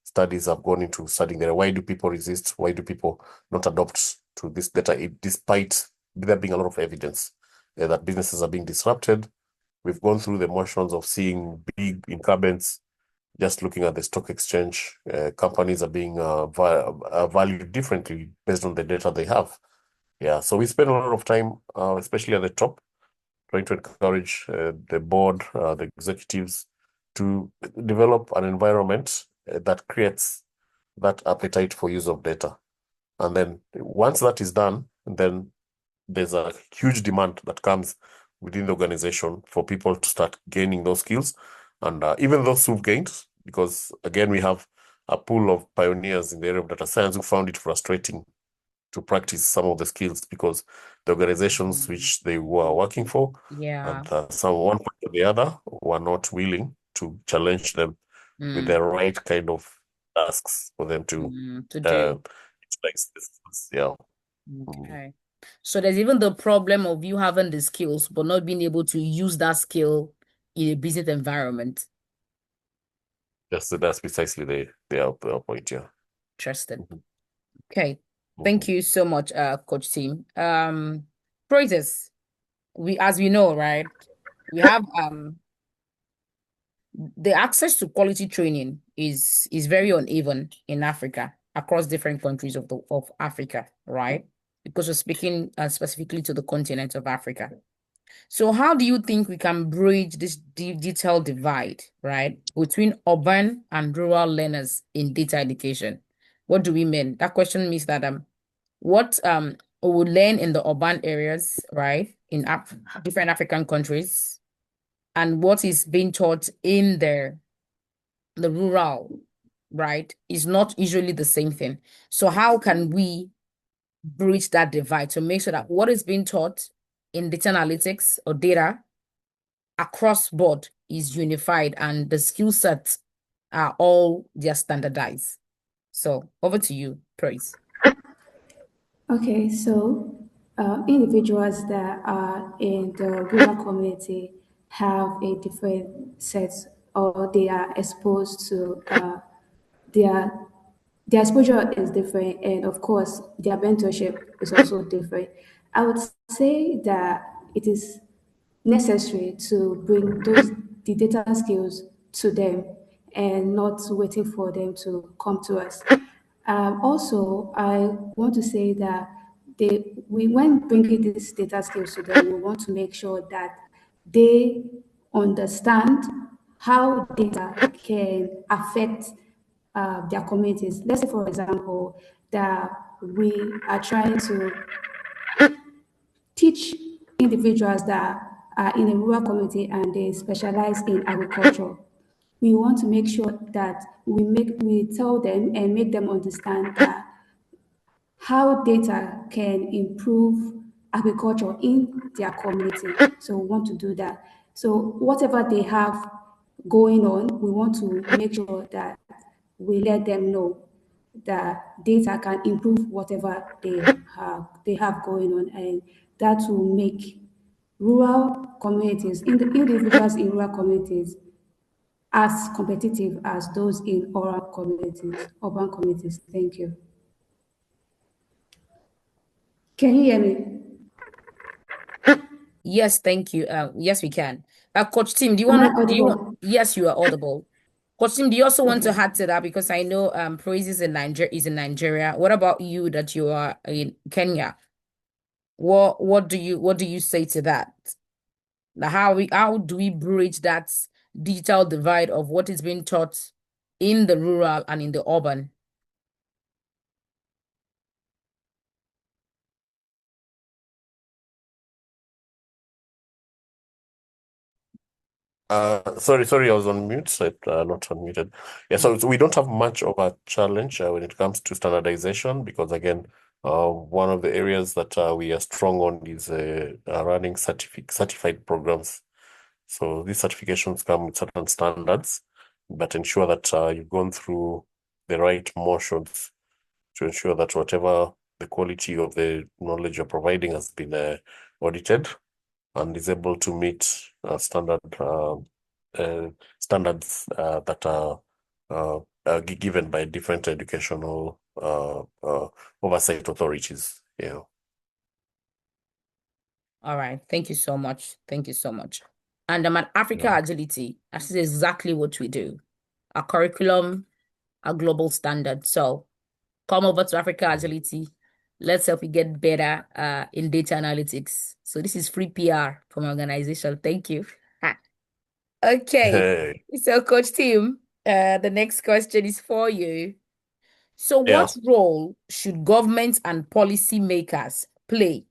studies have gone into studying there. Why do people resist? Why do people not adopt to this data, despite there being a lot of evidence that businesses are being disrupted? We've gone through the motions of seeing big incumbents. Just looking at the stock exchange, companies are being valued differently based on the data they have. Yeah, so we spend a lot of time, especially at the top, trying to encourage the board, the executives, to develop an environment that creates that appetite for use of data. And then once that is done, then there's a huge demand that comes within the organization for people to start gaining those skills. And even those who've gained, because again, we have a pool of pioneers in the area of data science who found it frustrating to practice some of the skills because the organizations which they were working for, Yeah. at some one point or the other, were not willing to challenge them with the right kind of tasks for them to To do. utilize this. Yeah. Okay. So there's even the problem of you having the skills, but not being able to use that skill in a business environment. That's precisely the point, yeah. Interesting. Mhm. Okay. Thank you so much, Coach Team. Praises. As we know, right? We have the access to quality training is very uneven in Africa, across different countries of Africa, right? Because we're speaking specifically to the continent of Africa. So how do you think we can bridge this digital divide, right, between urban and rural learners in data education? What do we mean? That question means that what we would learn in the urban areas, right, in different African countries, and what is being taught in the rural, right, is not usually the same thing. So how can we bridge that divide to make sure that what is being taught in data analytics or data across board is unified and the skill sets are all just standardized? So over to you, Praise. Okay, so individuals that are in the rural community have a different set, or they are exposed to their their exposure is different, and of course, their mentorship is also different. I would say that it is necessary to bring the data skills to them and not waiting for them to come to us. Also, I want to say that when bringing these data skills to them, we want to make sure that they understand how data can affect their communities. Let's say, for example, that we are trying to teach individuals that are in a rural community and they specialize in agriculture. We want to make sure that we tell them and make them understand that how data can improve agriculture in their community. So we want to do that. So whatever they have going on, we want to make sure that we let them know that data can improve whatever they have going on, and that will make rural communities, in the individuals in rural communities, as competitive as those in urban communities. Thank you. Can you hear me? Yes, thank you. Yes, we can. Coach Tim, Am I do you want, audible? yes, you are audible. Coach Tim, do you also want to Okay. add to that? Because I know Praise is in Nigeria. What about you that you are in Kenya? What do you say to that? How do we bridge that digital divide of what is being taught in the rural and in the urban? Sorry, I was on mute, so not unmuted. Yeah, so we don't have much of a challenge when it comes to standardization because again, one of the areas that we are strong on is running certified programs. So these certifications come with certain standards, but ensure that you've gone through the right motions to ensure that whatever the quality of the knowledge you're providing has been audited and is able to meet standards that are given by different educational oversight authorities. Yeah. All right. Thank you so much. Thank you so much. And at Africa Yeah. Agility, this is exactly what we do. Our curriculum, our global standard. So come over to Africa Agility. Let's help you get better in data analytics. So this is free PR from my organization. Thank you. Okay. Hey. So Coach Tim, the next question is for you. So Yeah. what role should government and policymakers play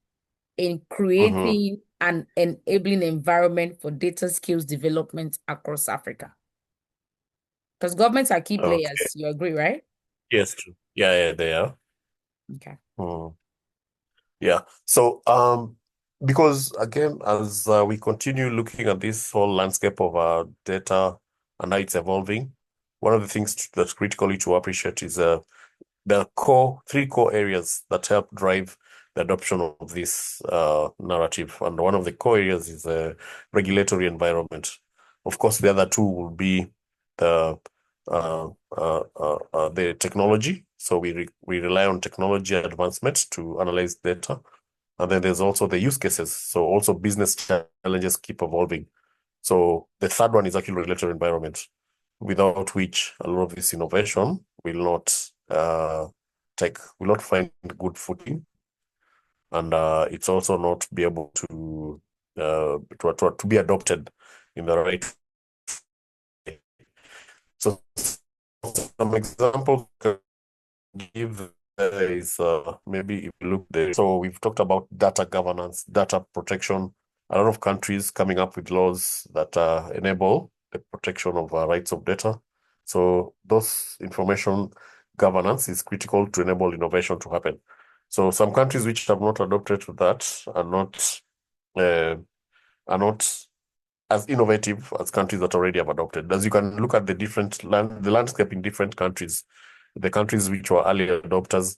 in Mm-hmm. creating an enabling environment for data skills development across Africa? Because governments are key Okay. players. You agree, right? Yes. True. Yeah, they are. Okay. Mm. Yeah. So, because again, as we continue looking at this whole landscape of data and how it's evolving, one of the things that's critically to appreciate is the three core areas that help drive the adoption of this narrative. And one of the core areas is the regulatory environment. Of course, the other two will be the the technology. So we rely on technology advancement to analyze data. And then there's also the use cases. So also business challenges keep evolving. So the third one is actually regulatory environment, without which a lot of this innovation will not find good footing, and it's also not be able to to be adopted in the right way. So some examples give is maybe if you look there. So we've talked about data governance, data protection. A lot of countries coming up with laws that enable the protection of rights of data. So those information governance is critical to enable innovation to happen. So some countries which have not adopted that are not as innovative as countries that already have adopted. As you can look at the landscape in different countries, the countries which were early adopters,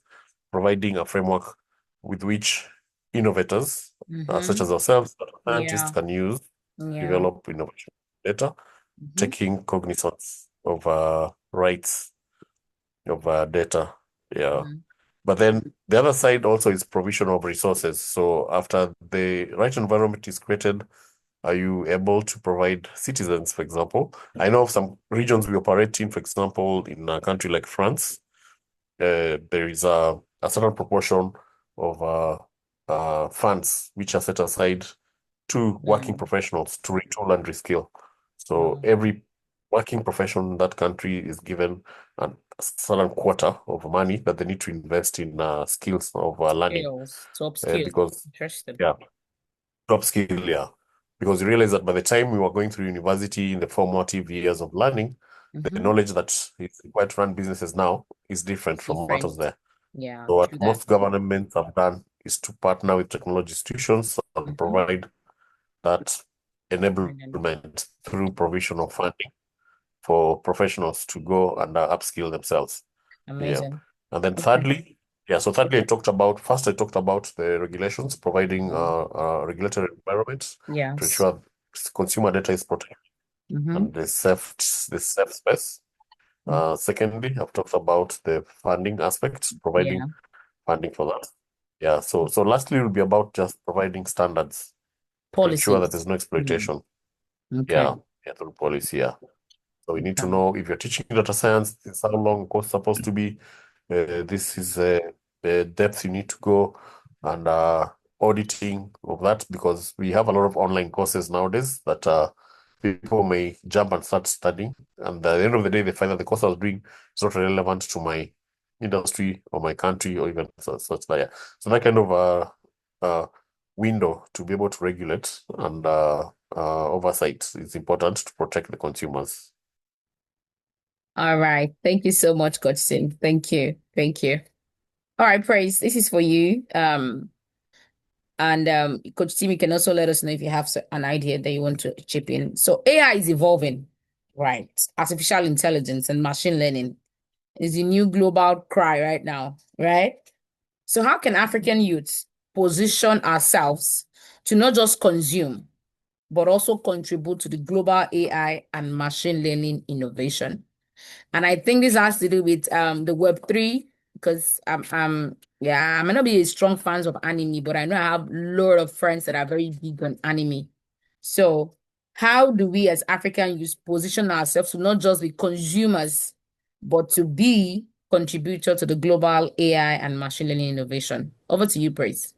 providing a framework with which innovators, such as ourselves, scientists, can use to develop innovation data, taking cognizance of rights of data. Yeah. But then the other side also is provision of resources. So after the right environment is created, are you able to provide citizens, for example? I know of some regions we operate in, for example, in a country like France, there is a certain proportion of funds which are set aside to working professionals to retool and reskill. So every working profession in that country is given a certain quota of money that they need to invest in skills of learning. Top skills. Because Interesting. Yeah, top skill, yeah. Because you realize that by the time we were going through university in the formative years of learning, the knowledge that is required to run businesses now is different from what was there. Yeah. So what most governments have done is to partner with technology institutions and provide that enablement through provision of funding for professionals to go and upskill themselves. Amazing. And then thirdly, I talked about the regulations, providing regulatory environments to ensure consumer data is protected and the safe space. Secondly, I've talked about the funding aspects, providing funding for that. Yeah. So lastly, it will be about just providing standards to ensure that there's no exploitation. Yeah, through policy. Yeah. So we need to know if you're teaching data science, this is how long the course is supposed to be. This is the depth you need to go, and auditing of that, because we have a lot of online courses nowadays that people may jump and start studying, and at the end of the day, they find that the course I was doing is not relevant to my industry or my country or even such that. Yeah. So that kind of window to be able to regulate and oversight is important to protect the consumers. All right. Thank you so much, Coach Sim. Thank you. Thank you. All right, Praise, this is for you. And Coach Tim, you can also let us know if you have an idea that you want to chip in. So AI is evolving, right? Artificial intelligence and machine learning is the new global cry right now, right? So how can African youths position ourselves to not just consume, but also contribute to the global AI and machine learning innovation? And I think this has to do with the Web3, because I may not be a strong fans of anime, but I know I have a lot of friends that are very big on anime. So how do we as African youth position ourselves to not just be consumers, but to be contributor to the global AI and machine learning innovation? Over to you, Praise.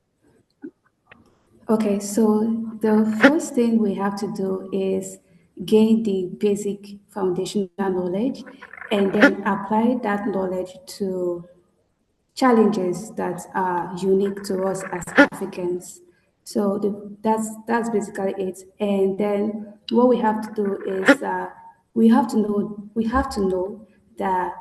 Okay, so the first thing we have to do is gain the basic foundational knowledge and then apply that knowledge to challenges that are unique to us as Africans. So that's basically it. And then what we have to do is we have to know that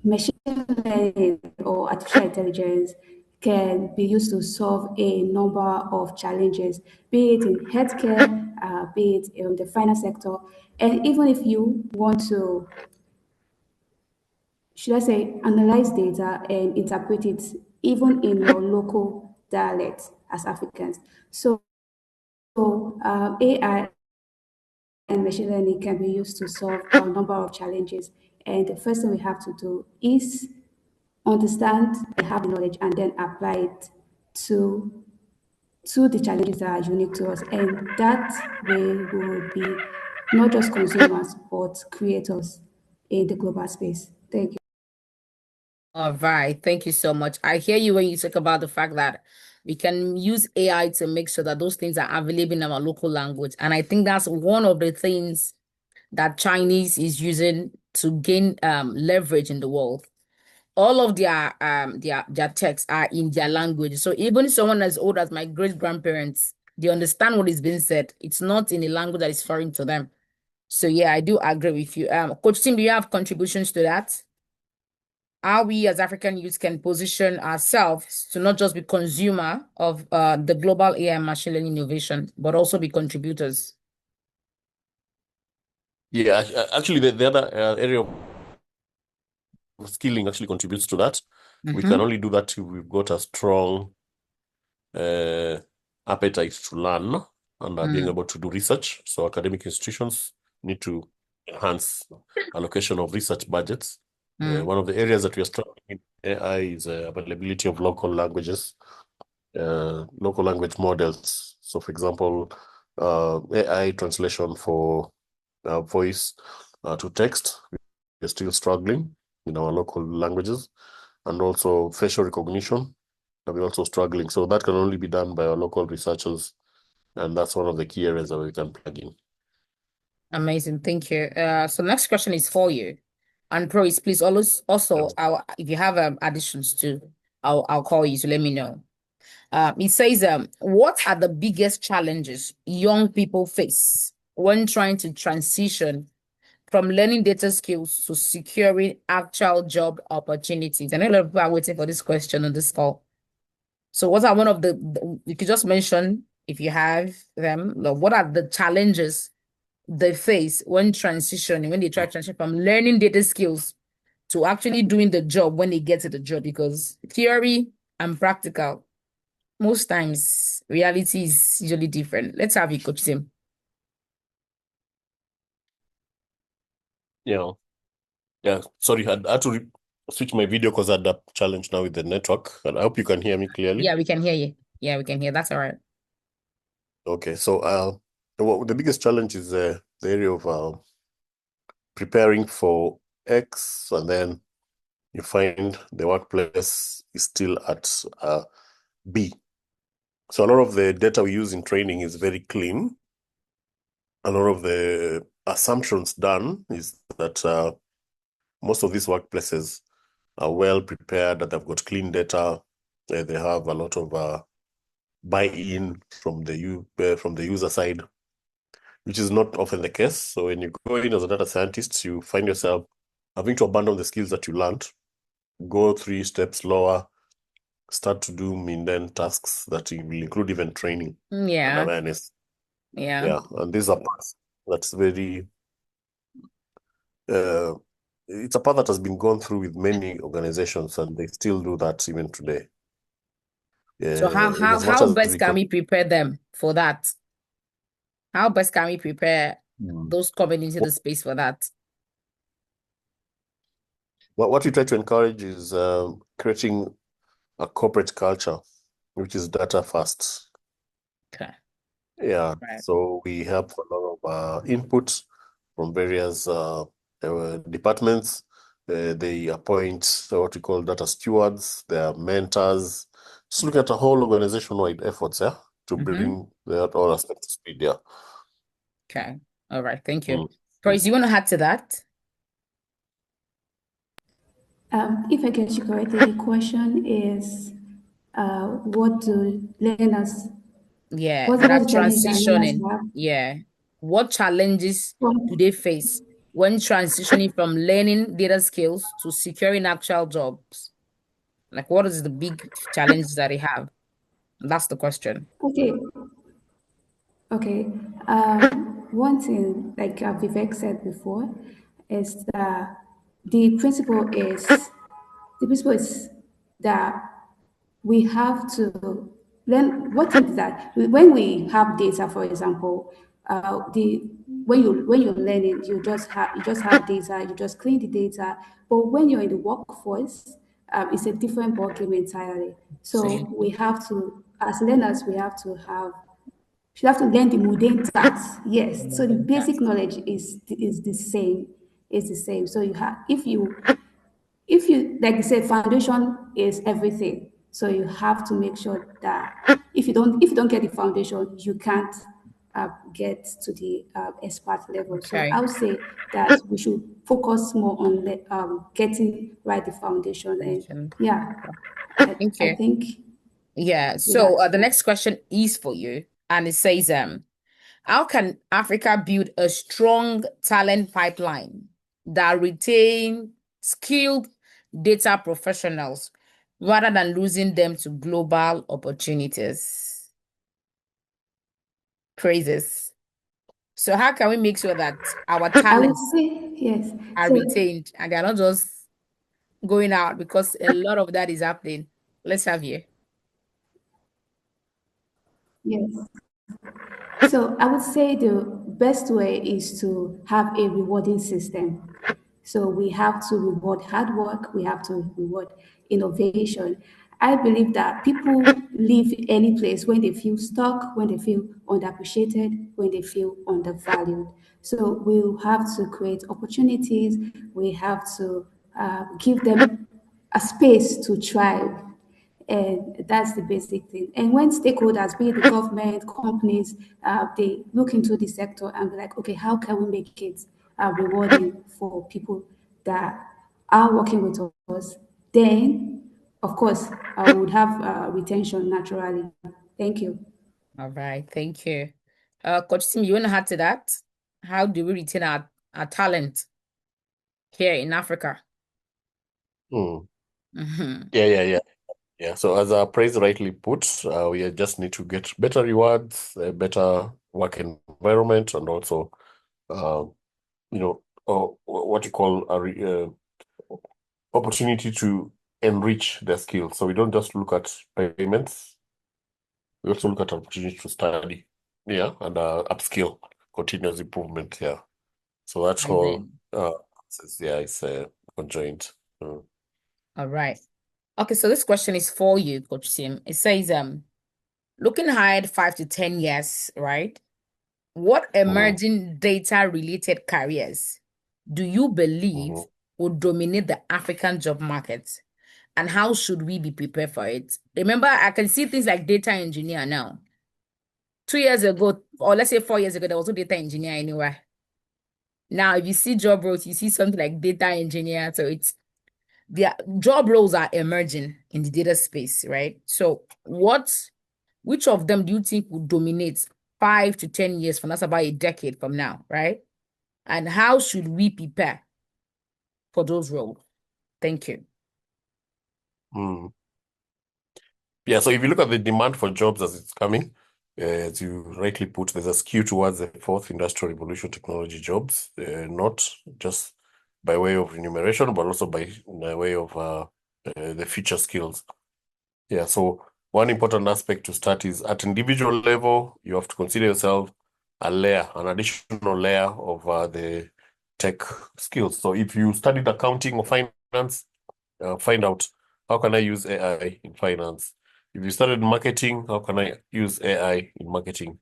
machine learning or artificial intelligence can be used to solve a number of challenges, be it in healthcare, be it in the finance sector. And even if you want to, should I say, analyze data and interpret it even in your local dialect as Africans. So AI and machine learning can be used to solve a number of challenges. And the first thing we have to do is understand and have the knowledge and then apply it to the challenges that are unique to us. And that way we will be not just consumers but creators in the global space. Thank you. All right. Thank you so much. I hear you when you talk about the fact that we can use AI to make sure that those things are available in our local language. And I think that's one of the things that Chinese is using to gain leverage in the world. All of their texts are in their language. So even someone as old as my great grandparents, they understand what is being said. It's not in a language that is foreign to them. So yeah, I do agree with you. Coach Tim, do you have contributions to that? How we as African youth can position ourselves to not just be consumer of the global AI and machine learning innovation, but also be contributors. Yeah, actually, the other area of skilling actually contributes to that. We can only do that if we've got a strong appetite to learn and are being able to do research. So academic institutions need to enhance allocation of research budgets. One of the areas that we are struggling in AI is availability of local languages, local language models. So, for example, AI translation for voice to text, we're still struggling in our local languages, and also facial recognition, we're also struggling. So that can only be done by our local researchers, and that's one of the key areas that we can plug in. Amazing, thank you. So next question is for you. And Prois, please also if you have additions too, I'll call you to let me know. It says, what are the biggest challenges young people face when trying to transition from learning data skills to securing actual job opportunities? I know a lot of people are waiting for this question on this call. So what are one of you could just mention, if you have them, what are the challenges they face when transitioning, when they try to transition from learning data skills to actually doing the job when they get to the job? Because theory and practical, most times reality is usually different. Let's have you, Coach Tim. Yeah. Sorry, I had to switch my video because I had a challenge now with the network. And I hope you can hear me clearly. Yeah, we can hear you. Yeah, we can hear. That's all right. Okay, so the biggest challenge is the area of preparing for X, and then you find the workplace is still at B. So a lot of the data we use in training is very clean. A lot of the assumptions done is that most of these workplaces are well prepared, that they've got clean data. They have a lot of buy-in from the user side, which is not often the case. So when you go in as a data scientist, you find yourself having to abandon the skills that you learned, go 3 steps lower, start to do mundane tasks that will include even training and awareness. Yeah. And these are parts that's very it's a path that has been gone through with many organizations, and they still do that even today. So how best can we prepare them for that? How best can we prepare those coming into the space for that? What we try to encourage is creating a corporate culture, which is data first. Okay. Yeah. Right. So we have a lot of input from various departments. They appoint what we call data stewards, their mentors. Just look at a whole organization-wide efforts, to bring that all aspects to speed. Yeah. Okay. All right. Thank you. Chris, you want to add to that? If I get you correctly, the question is, what do learners? Yeah, What that are the challenges that learners transitioning. have? Yeah. What challenges Well, do they face when transitioning from learning data skills to securing actual jobs? Like, what is the big challenges that they have? That's the question. okay, okay. One thing, like Vivek said before, is that the principle is the principle is that we have to learn what is that when we have data, for example, the when you're learning, you just have data, you just clean the data. But when you're in the workforce, it's a different ballgame entirely. So Same. we have to, as learners, we have to learn the mundane tasks. Yes. So the basic knowledge is the same. Is the same. So you have if you like I said, foundation is everything. So you have to make sure that if you don't get the foundation, you can't get to the expert level. So Okay. I would say that we should focus more on getting right the foundation. And yeah, Thank I you. think Yeah. with So that, the next question is for you, and it says, how can Africa build a strong talent pipeline that retain skilled data professionals rather than losing them to global opportunities? Praises. So how can we make sure that our I would talents say yes. are So retained and they're not just going out, because a lot of that is happening? Let's have you. yes. So I would say the best way is to have a rewarding system. So we have to reward hard work, we have to reward innovation. I believe that people leave any place when they feel stuck, when they feel underappreciated, when they feel undervalued. So we'll have to create opportunities, we have to give them a space to thrive. And that's the basic thing. And when stakeholders, be it the government, companies, they look into the sector and be like, okay, how can we make it rewarding for people that are working with us? Then, of course, I would have retention naturally. Thank you. All right, thank you. Coach Tim, you want to add to that? How do we retain our talent here in Africa? Hmm. Mhm. Yeah. So as Praise rightly put, we just need to get better rewards, a better work environment, and also, uh, what you call opportunity to enrich their skills. So we don't just look at payments; we also look at opportunity to study, and upskill, continuous improvement. Yeah. So that's whole, Amazing. it's conjoined. Mm. All right. Okay, so this question is for you, Coach Tim. It says, looking ahead 5 to 10 years, right? What Mhm. emerging data related careers do you believe Mhm. will dominate the African job market? And how should we be prepared for it? Remember, I can see things like data engineer now. 2 years ago, or let's say 4 years ago, there was no data engineer anywhere. Now, if you see job roles, you see something like data engineer. So it's the job roles are emerging in the data space, right? So which of them do you think will dominate 5 to 10 years from, that's about a decade from now, right? And how should we prepare for those roles? Thank you. Mm. Yeah, so if you look at the demand for jobs as it's coming, as you rightly put, there's a skew towards the fourth industrial revolution technology jobs, not just by way of remuneration, but also by way of the future skills. Yeah, so one important aspect to start is at individual level, you have to consider yourself an additional layer of the tech skills. So if you studied accounting or finance, find out how can I use AI in finance. If you started marketing, how can I use AI in marketing?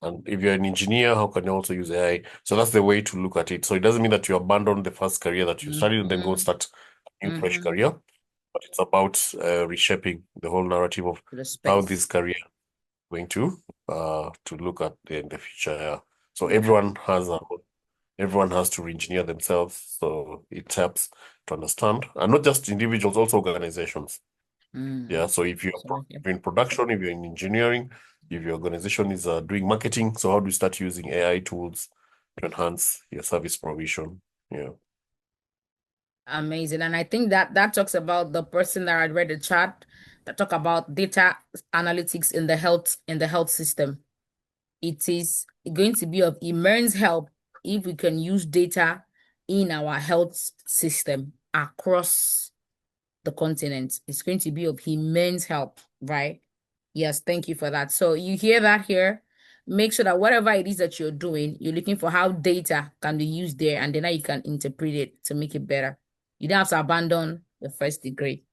And if you're an engineer, how can you also use AI? So that's the way to look at it. So it doesn't mean that you abandon the first career that you studied and then go start a new fresh career, but it's about reshaping the whole narrative of To the how space. this career is going to look at in the future. Yeah. So Yeah. everyone has to re-engineer themselves. So it helps to understand, and not just individuals, also organizations. Yeah. So if you're Absolutely. in production, if you're in engineering, if your organization is doing marketing, so how do you start using AI tools to enhance your service provision? Yeah. Amazing. And I think that talks about the person that I read the chat that talk about data analytics in the health system. It is going to be of immense help if we can use data in our health system across the continent. It's going to be of immense help, right? Yes, thank you for that. So you hear that here. Make sure that whatever it is that you're doing, you're looking for how data can be used there, and then now you can interpret it to make it better. You don't have to abandon the first degree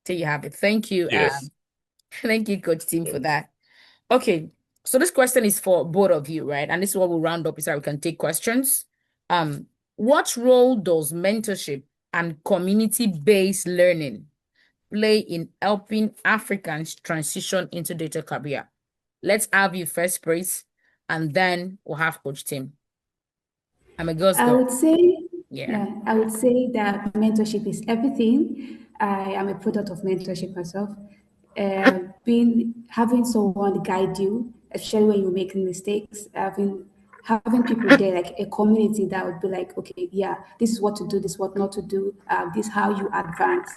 till you have it. Thank you. Yes. Thank you, Coach Tim, for Yeah. that. Okay, so this question is for both of you, right? And this is what we'll round up so that we can take questions. What role does mentorship and community-based learning play in helping Africans transition into data career? Let's have you first, Praise, and then we'll have Coach Tim. I'm a girl's I girl. would say, Yeah. yeah, I would say that mentorship is everything. I am a product of mentorship myself. Being having someone guide you, especially when you're making mistakes, having people there, like a community that would be like, okay, yeah, this is what to do, this is what not to do, this is how you advance.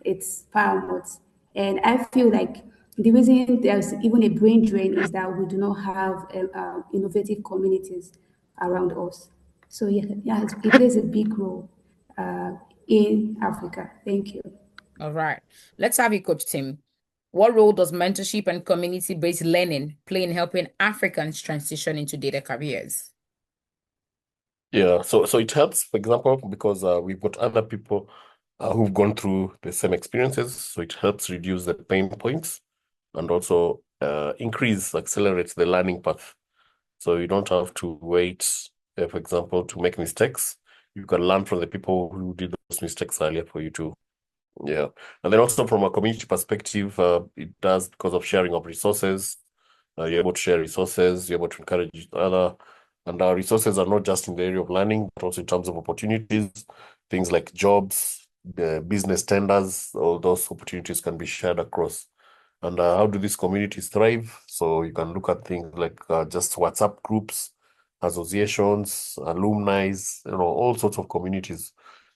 It's paramount. And I feel like the reason there's even a brain drain is that we do not have innovative communities around us. So yeah, it plays a big role in Africa. Thank you. All right. Let's have you, Coach Tim. What role does mentorship and community-based learning play in helping Africans transition into data careers? Yeah, so it helps, for example, because we've got other people who've gone through the same experiences, so it helps reduce the pain points and also accelerates the learning path. So you don't have to wait, for example, to make mistakes. You can learn from the people who did those mistakes earlier for you too. Yeah. And then also from a community perspective, it does because of sharing of resources. You're able to share resources, you're able to encourage each other. And our resources are not just in the area of learning, but also in terms of opportunities, things like jobs, business tenders, all those opportunities can be shared across. And how do these communities thrive? So you can look at things like just WhatsApp groups, associations, alumni, all sorts of communities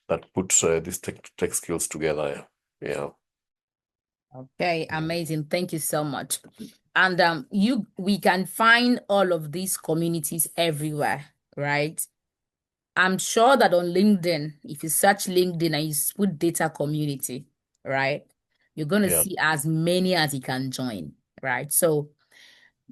that put these tech skills together. Yeah. Okay, amazing. Thank you so much. And we can find all of these communities everywhere, right? I'm sure that on LinkedIn, if you search LinkedIn and you put data community, right, you're gonna Yeah. see as many as you can join, right? So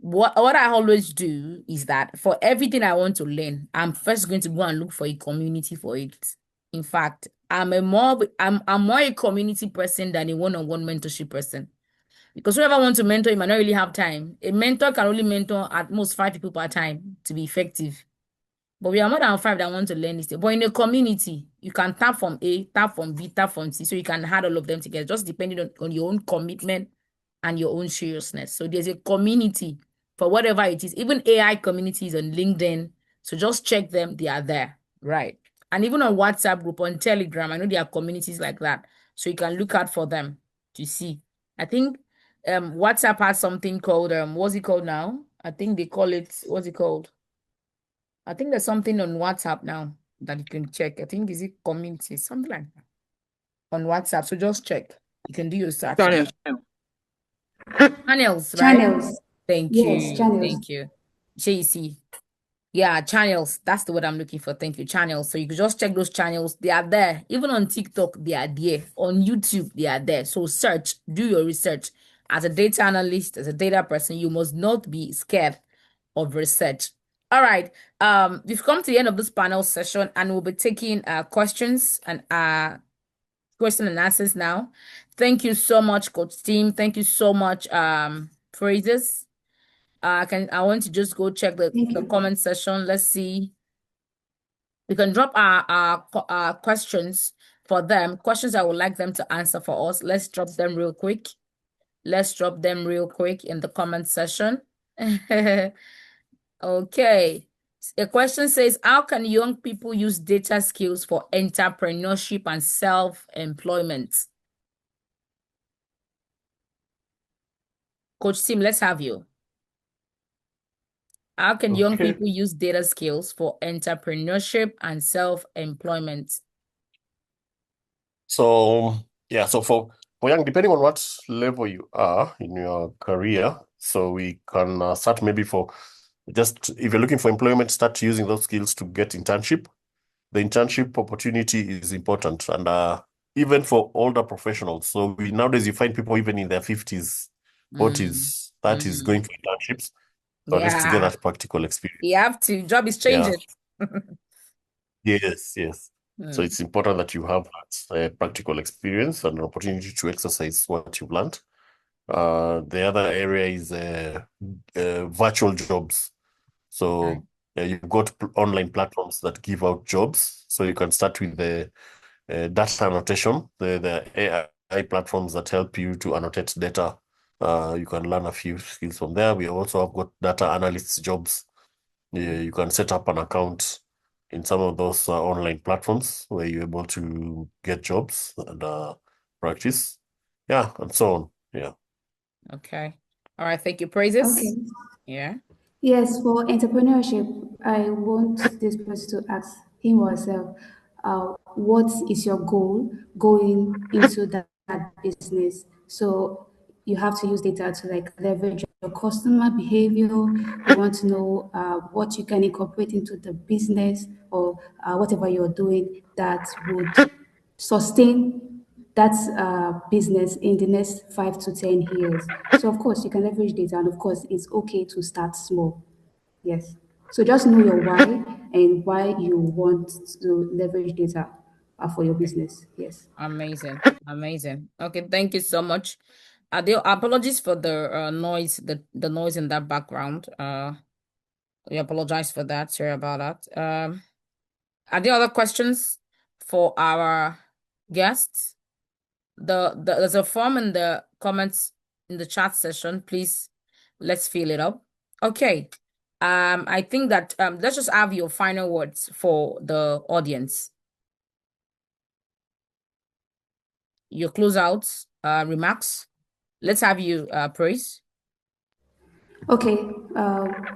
what I always do is that for everything I want to learn, I'm first going to go and look for a community for it. In fact, I'm more a community person than a one-on-one mentorship person. Because whoever wants to mentor, you might not really have time. A mentor can only mentor at most 5 people per time to be effective. But we are more than 5 that want to learn this thing. But in a community, you can tap from A, tap from B, tap from C, so you can add all of them together, just depending on your own commitment and your own seriousness. So there's a community for whatever it is. Even AI communities on LinkedIn. So just check them, they are there, right? And even on WhatsApp group, on Telegram, I know there are communities like that. So you can look out for them to see. I think WhatsApp has something called what's it called now? I think they call it, what's it called? I think there's something on WhatsApp now that you can check. I think is it community, something like that on WhatsApp. So just check. You can do your search. Channels. Channels, right? Channels. Thank Yes, you. channels. Thank you. JC. Yeah, channels. That's the word I'm looking for. Thank you. Channels. So you can just check those channels. They are there. Even on TikTok, they are there. On YouTube, they are there. So search, do your research. As a data analyst, as a data person, you must not be scared of research. All right. We've come to the end of this panel session and we'll be taking questions and question and answers now. Thank you so much, Coach Team. Thank you so much, Phrases. I want to just go check the Thank you. comment section. Let's see. We can drop our questions for them. Questions I would like them to answer for us. Let's drop them real quick. Let's drop them real quick in the comment section. Okay. A question says, how can young people use data skills for entrepreneurship and self-employment? Coach Tim, let's have you. How can young Okay. people use data skills for entrepreneurship and self-employment? So yeah, so for young, depending on what level you are in your career, so we can start maybe for just if you're looking for employment, start using those skills to get internship. The internship opportunity is important, and even for older professionals. So nowadays you find people even in their 50s, 40s, 30s going for internships. So at least to get Yeah, that practical experience. you have to. Job is Yeah. changing. Yes, yes. So Mm, it's important that you have that practical experience and an opportunity to exercise what you've learned. The other area is virtual jobs. okay. So you've got online platforms that give out jobs. So you can start with data annotation. The AI platforms that help you to annotate data. You can learn a few skills from there. We also have got data analysts jobs. You can set up an account in some of those online platforms where you're able to get jobs and practice. Yeah, and so on. Yeah. Okay. All right. Thank you. Praises. Okay. Yeah. Yes, for entrepreneurship, I want this person to ask him or herself, what is your goal going into that business? So you have to use data to like leverage your customer behavior. You want to know what you can incorporate into the business or whatever you're doing that would sustain that business in the next 5 to 10 years. So of course you can leverage data, and of course it's okay to start small. Yes. So just know your why and why you want to leverage data for your business. Yes. Amazing. Amazing. Okay. Thank you so much. Apologies for the noise, the noise in that background. We apologize for that. Sorry about that. Are there other questions for our guests? There's a form in the comments in the chat session. Please, let's fill it up. Okay. I think that let's just have your final words for the audience. Your closeouts, remarks. Let's have you praise. Okay.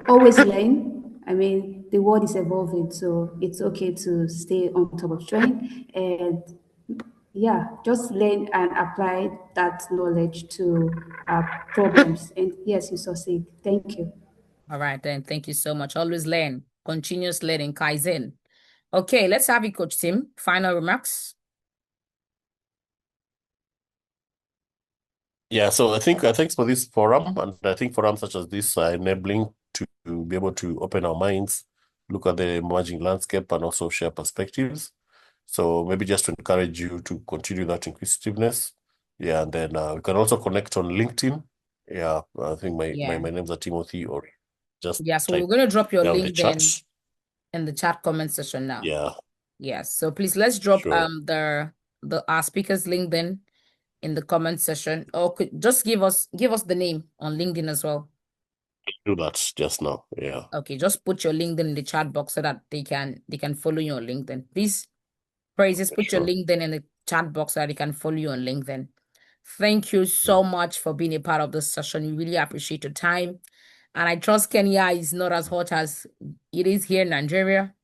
Always learn. I mean, the world is evolving, so it's okay to stay on top of trend. And yeah, just learn and apply that knowledge to problems. And yes, you succeed. Thank you. All right, then. Thank you so much. Always learn. Continuous learning, Kaizen. Okay, let's have you, Coach Tim. Final remarks. Yeah, so I think thanks for this forum, and I think forums such as this are enabling to be able to open our minds, look at the emerging landscape, and also share perspectives. So maybe just to encourage you to continue that inquisitiveness. Yeah, and then we can also connect on LinkedIn. Yeah, I think my name's Timothy, or just Yeah, so we're type going to drop your down the link chat. then in the chat comment section now. Yeah, Yes. So please let's drop sure. the our speakers link then in the comment section. Or just give us the name on LinkedIn as well. Do that just now. Yeah. Okay, just put your LinkedIn in the chat box so that they can follow you on LinkedIn. Please, Praises, put your Sure. LinkedIn in the chat box so that they can follow you on LinkedIn. Thank you so much for being a part of this session. We really appreciate your time. And I trust Kenya is not as hot as it is here in Nigeria.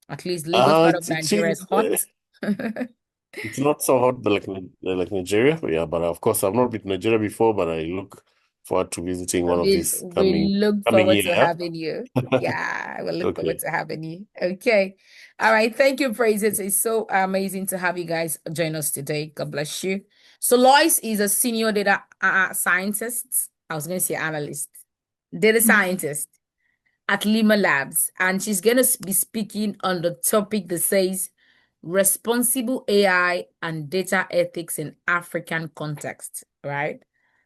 At least Lagos part of It Nigeria is seems hot. it's not so hot like Nigeria. Yeah, but of course I've not been to Nigeria before, but I look forward to visiting one of these We look coming forward to year. having you. Yeah, we look forward Okay. to having you. Okay. All right. Thank you, Praises. It's so amazing to have you guys join us today. God bless you. So Lois is a senior data scientist. I was going to say analyst, data scientist at Lima Labs. And she's going to be speaking on the topic that says responsible AI and data ethics in African context, right?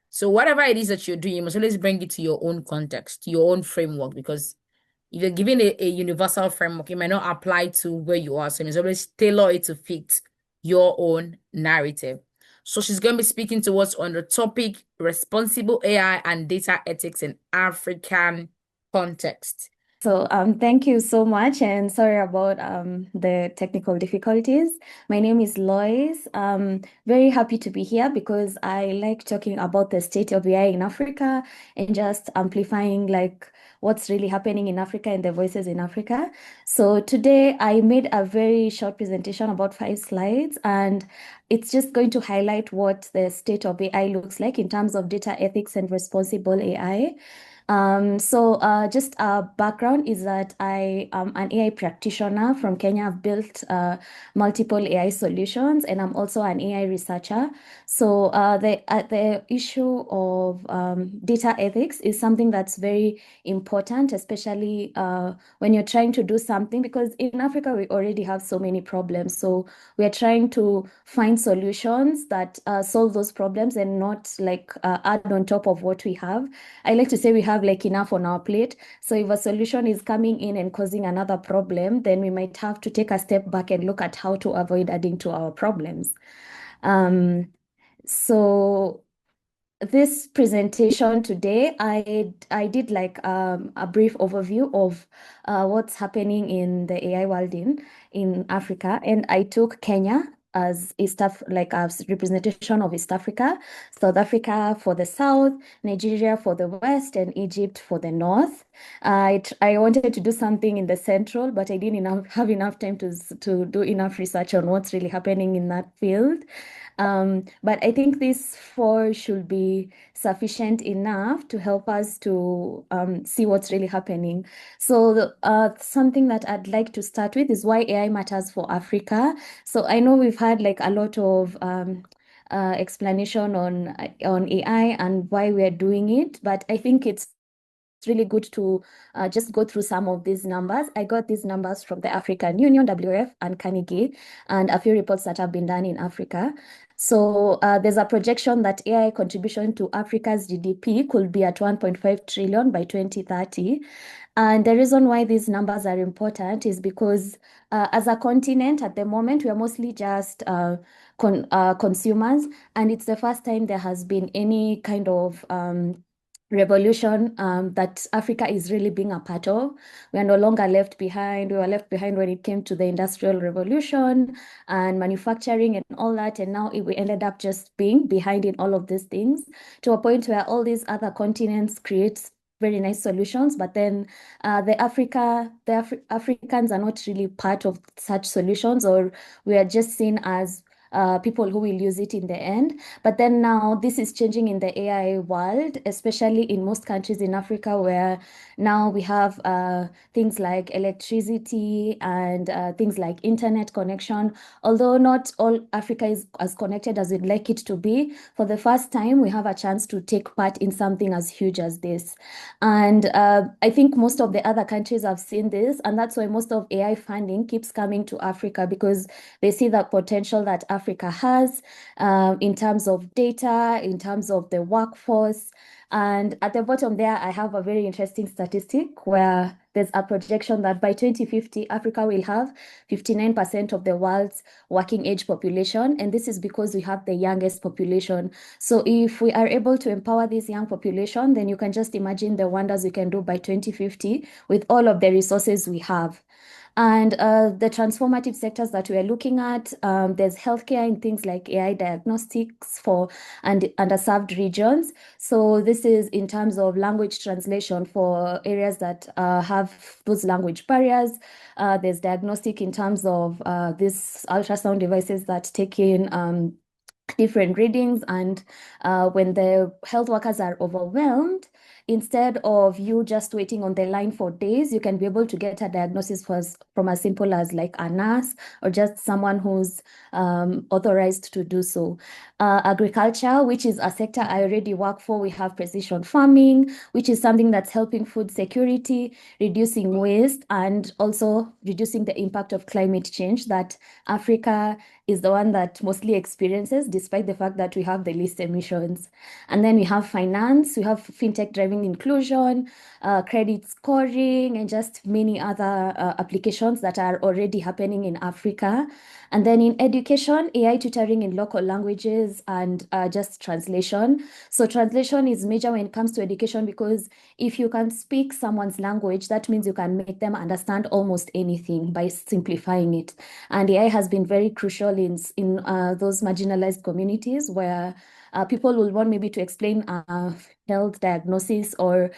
So whatever it is that you're doing, you must always bring it to your own context, your own framework, because if you're given a universal framework, it might not apply to where you are. So you must always tailor it to fit your own narrative. So she's going to be speaking to us on the topic responsible AI and data ethics in African context. So thank you so much, and sorry about the technical difficulties. My name is Lois. Very happy to be here because I like talking about the state of AI in Africa and just amplifying like what's really happening in Africa and the voices in Africa. So today I made a very short presentation, about 5 slides, and it's just going to highlight what the state of AI looks like in terms of data ethics and responsible AI. Just a background is that I am an AI practitioner from Kenya. I've built multiple AI solutions, and I'm also an AI researcher. So the issue of data ethics is something that's very important, especially when you're trying to do something, because in Africa, we already have so many problems. So we're trying to find solutions that solve those problems and not like add on top of what we have. I like to say we have have like enough on our plate. So if a solution is coming in and causing another problem, then we might have to take a step back and look at how to avoid adding to our problems. So this presentation today, I did like a brief overview of what's happening in the AI world in Africa, and I took Kenya as like a representation of East Africa, South Africa for the south, Nigeria for the west, and Egypt for the north. I wanted to do something in the central, but I didn't have enough time to do enough research on what's really happening in that field. But I think these four should be sufficient enough to help us to see what's really happening. So something that I'd like to start with is why AI matters for Africa. So I know we've had like a lot of explanation on AI and why we're doing it, but I think it's really good to just go through some of these numbers. I got these numbers from the African Union, WF, and Carnegie, and a few reports that have been done in Africa. So there's a projection that AI contribution to Africa's GDP could be at 1.5 trillion by 2030. And the reason why these numbers are important is because as a continent at the moment, we are mostly just consumers, and it's the first time there has been any kind of revolution that Africa is really being a part of. We are no longer left behind. We were left behind when it came to the Industrial Revolution and manufacturing and all that. And now we ended up just being behind in all of these things to a point where all these other continents create very nice solutions, but then the Africans are not really part of such solutions, or we are just seen as people who will use it in the end. But then now this is changing in the AI world, especially in most countries in Africa, where now we have things like electricity and things like internet connection. Although not all Africa is as connected as we'd like it to be, for the first time, we have a chance to take part in something as huge as this. And I think most of the other countries have seen this, and that's why most of AI funding keeps coming to Africa, because they see the potential that Africa has in terms of data, in terms of the workforce. And at the bottom there, I have a very interesting statistic where there's a projection that by 2050, Africa will have 59% of the world's working age population. And this is because we have the youngest population. So if we are able to empower this young population, then you can just imagine the wonders we can do by 2050 with all of the resources we have. And the transformative sectors that we are looking at, there's healthcare and things like AI diagnostics for underserved regions. So this is in terms of language translation for areas that have those language barriers. There's diagnostic in terms of these ultrasound devices that take in different readings, and when the health workers are overwhelmed, instead of you just waiting on the line for days, you can be able to get a diagnosis from as simple as like a nurse or just someone who's authorized to do so. Agriculture, which is a sector I already work for, we have precision farming, which is something that's helping food security, reducing waste, and also reducing the impact of climate change that Africa is the one that mostly experiences, despite the fact that we have the least emissions. And then we have finance, we have fintech driving inclusion, credit scoring, and just many other applications that are already happening in Africa. And then in education, AI tutoring in local languages and just translation. So translation is major when it comes to education, because if you can speak someone's language, that means you can make them understand almost anything by simplifying it. And AI has been very crucial in those marginalized communities where people will want maybe to explain health diagnosis or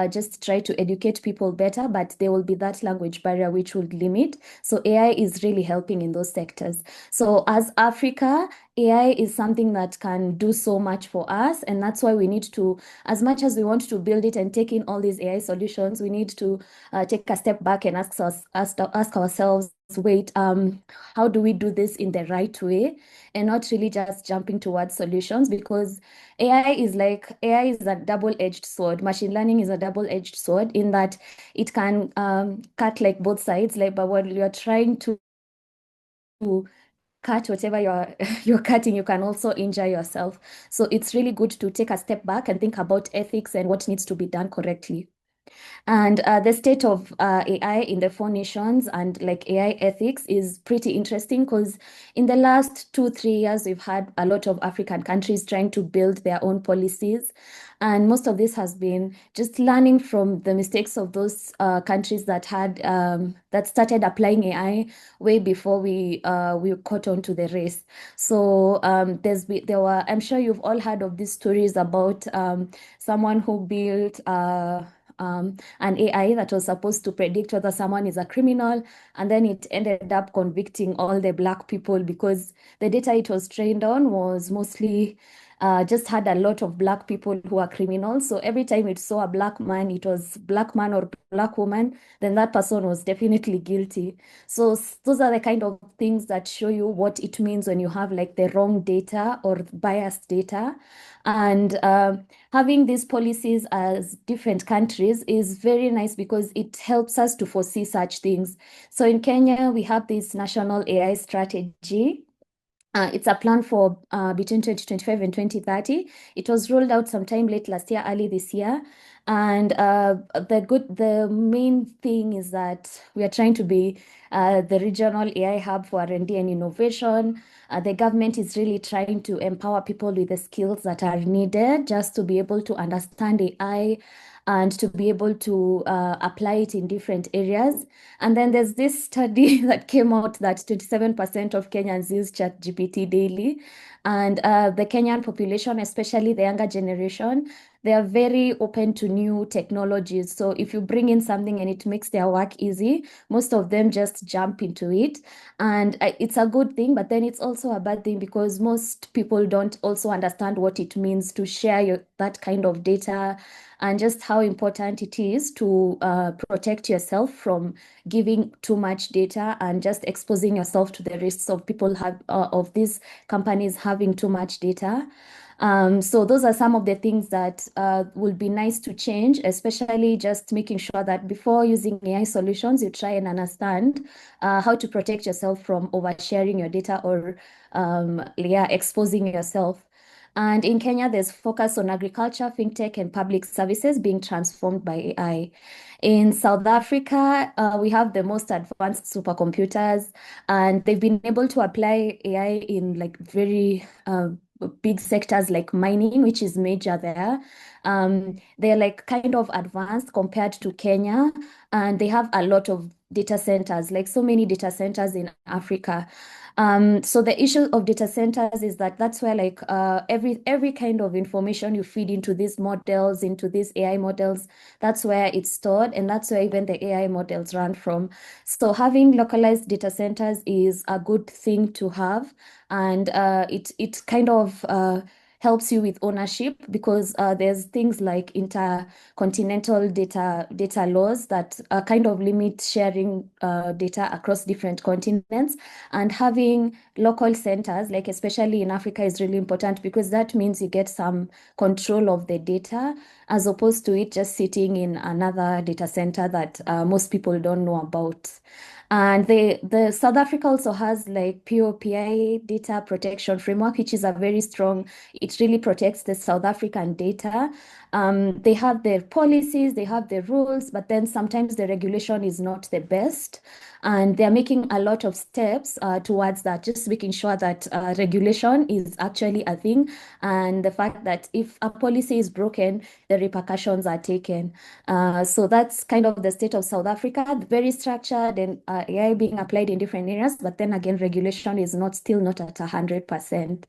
just try to educate people better, but there will be that language barrier which would limit. So AI is really helping in those sectors. So as Africa, AI is something that can do so much for us, and that's why we need to, as much as we want to build it and take in all these AI solutions, we need to take a step back and ask ourselves, wait, how do we do this in the right way, and not really just jumping towards solutions, because AI is a double-edged sword. Machine learning is a double-edged sword in that it can cut like both sides, like, but when you're trying to cut whatever you're cutting, you can also injure yourself. So it's really good to take a step back and think about ethics and what needs to be done correctly. And the state of AI in the four nations and like AI ethics is pretty interesting because in the last 2-3 years, we've had a lot of African countries trying to build their own policies. And most of this has been just learning from the mistakes of those countries that had that started applying AI way before we caught on to the race. So there were, I'm sure you've all heard of these stories about someone who built an AI that was supposed to predict whether someone is a criminal, and then it ended up convicting all the Black people because the data it was trained on was mostly just had a lot of Black people who are criminals. So every time it saw a Black man, it was Black man or Black woman, then that person was definitely guilty. So those are the kind of things that show you what it means when you have like the wrong data or biased data. And having these policies as different countries is very nice because it helps us to foresee such things. So in Kenya, we have this national AI strategy. It's a plan for between 2025 and 2030. It was rolled out sometime late last year, early this year. And the main thing is that we are trying to be the regional AI hub for R&D and innovation. The government is really trying to empower people with the skills that are needed just to be able to understand AI and to be able to apply it in different areas. And then there's this study that came out that 27% of Kenyans use ChatGPT daily. And the Kenyan population, especially the younger generation, they are very open to new technologies. So if you bring in something and it makes their work easy, most of them just jump into it. And it's a good thing, but then it's also a bad thing because most people don't also understand what it means to share that kind of data and just how important it is to protect yourself from giving too much data and just exposing yourself to the risks of people of these companies having too much data. So those are some of the things that will be nice to change, especially just making sure that before using AI solutions, you try and understand how to protect yourself from oversharing your data or exposing yourself. And in Kenya, there's focus on agriculture, fintech, and public services being transformed by AI. In South Africa, we have the most advanced supercomputers, and they've been able to apply AI in like very big sectors like mining, which is major there. They're like kind of advanced compared to Kenya, and they have a lot of data centers, like so many data centers in Africa. So the issue of data centers is that that's where like every kind of information you feed into these models, into these AI models, that's where it's stored, and that's where even the AI models run from. So having localized data centers is a good thing to have, and it kind of helps you with ownership because there's things like intercontinental data laws that kind of limit sharing data across different continents. And having local centers, like especially in Africa, is really important because that means you get some control of the data as opposed to it just sitting in another data center that most people don't know about. And the South Africa also has like POPI data protection framework, which is a very strong, it really protects the South African data. They have their policies, they have their rules, but then sometimes the regulation is not the best. And they're making a lot of steps towards that, just making sure that regulation is actually a thing. And the fact that if a policy is broken, the repercussions are taken. So that's kind of the state of South Africa, very structured and AI being applied in different areas. But then again, regulation is still not at 100%.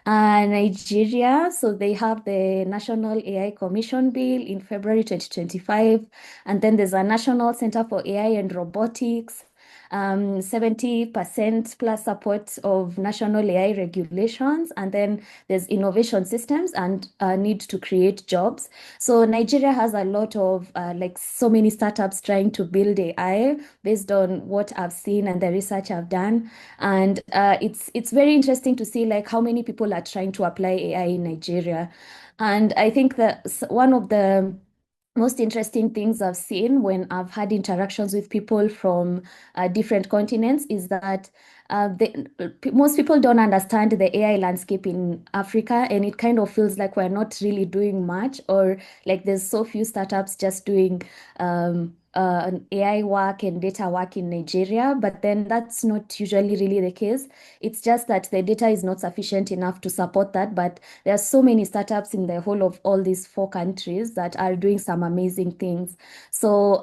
Nigeria, so they have the National AI Commission Bill in February 2025. And then there's a National Center for AI and Robotics. 70% plus support of national AI regulations, and then there's innovation systems and need to create jobs. So Nigeria has a lot of like so many startups trying to build AI based on what I've seen and the research I've done. And it's very interesting to see like how many people are trying to apply AI in Nigeria. And I think that one of the most interesting things I've seen when I've had interactions with people from different continents is that most people don't understand the AI landscape in Africa, and it kind of feels like we're not really doing much, or like there's so few startups just doing an AI work and data work in Nigeria. But then that's not usually really the case. It's just that the data is not sufficient enough to support that. But there are so many startups in the whole of all these 4 countries that are doing some amazing things. So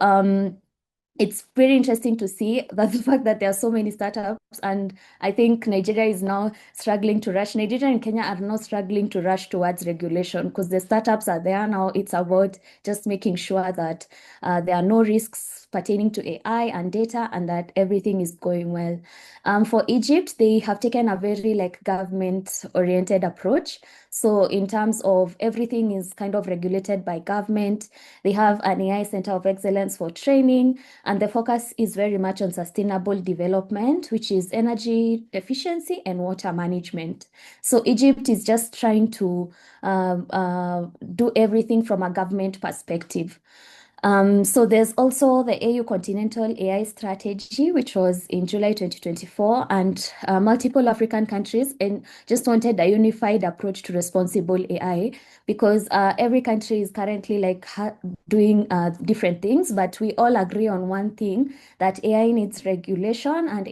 it's very interesting to see that the fact that there are so many startups, and I think Nigeria is now struggling to rush. Nigeria and Kenya are now struggling to rush towards regulation because the startups are there now. It's about just making sure that there are no risks pertaining to AI and data, and that everything is going well. For Egypt, they have taken a very like government-oriented approach. So in terms of everything is kind of regulated by government. They have an AI Center of Excellence for training, and the focus is very much on sustainable development, which is energy efficiency and water management. So Egypt is just trying to do everything from a government perspective. So there's also the AU Continental AI Strategy, which was in July 2024, and multiple African countries and just wanted a unified approach to responsible AI because every country is currently like doing different things, but we all agree on one thing, that AI needs regulation and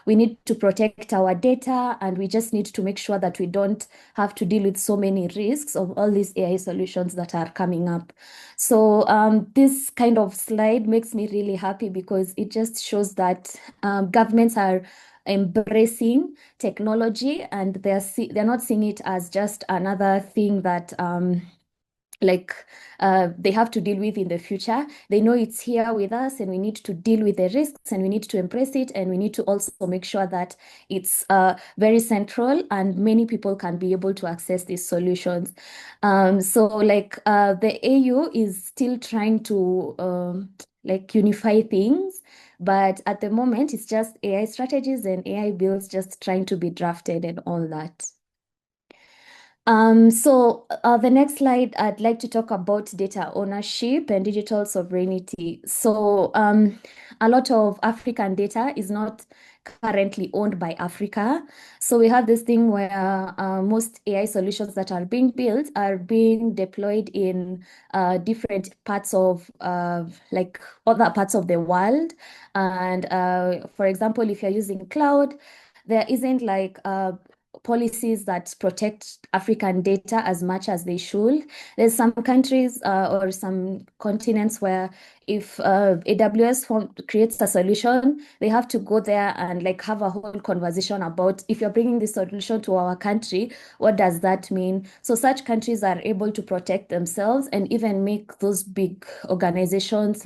we need to protect our data, and we just need to make sure that we don't have to deal with so many risks of all these AI solutions that are coming up. So this kind of slide makes me really happy because it just shows that governments are embracing technology, and they're not seeing it as just another thing that they have to deal with in the future. They know it's here with us, and we need to deal with the risks, and we need to embrace it, and we need to also make sure that it's very central and many people can be able to access these solutions. The AU is still trying to unify things, but at the moment it's just AI strategies and AI bills just trying to be drafted and all that. The next slide, I'd like to talk about data ownership and digital sovereignty. So a lot of African data is not currently owned by Africa. So we have this thing where most AI solutions that are being built are being deployed in different parts of other parts of the world. And for example, if you're using cloud, there isn't policies that protect African data as much as they should. There's some countries or some continents where if AWS creates a solution, they have to go there and have a whole conversation about, if you're bringing this solution to our country, what does that mean? So such countries are able to protect themselves and even make those big organizations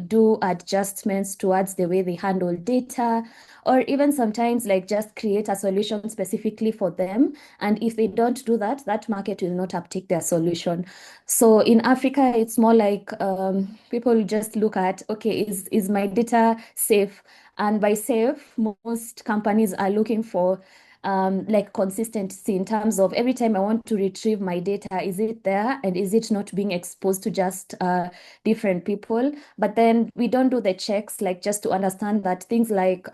do adjustments towards the way they handle data, or even sometimes just create a solution specifically for them. And if they don't do that, that market will not uptake their solution. So in Africa, it's more like people just look at, okay, is my data safe? And by safe, most companies are looking for consistency in terms of every time I want to retrieve my data, is it there and is it not being exposed to just different people? But then we don't do the checks just to understand that things like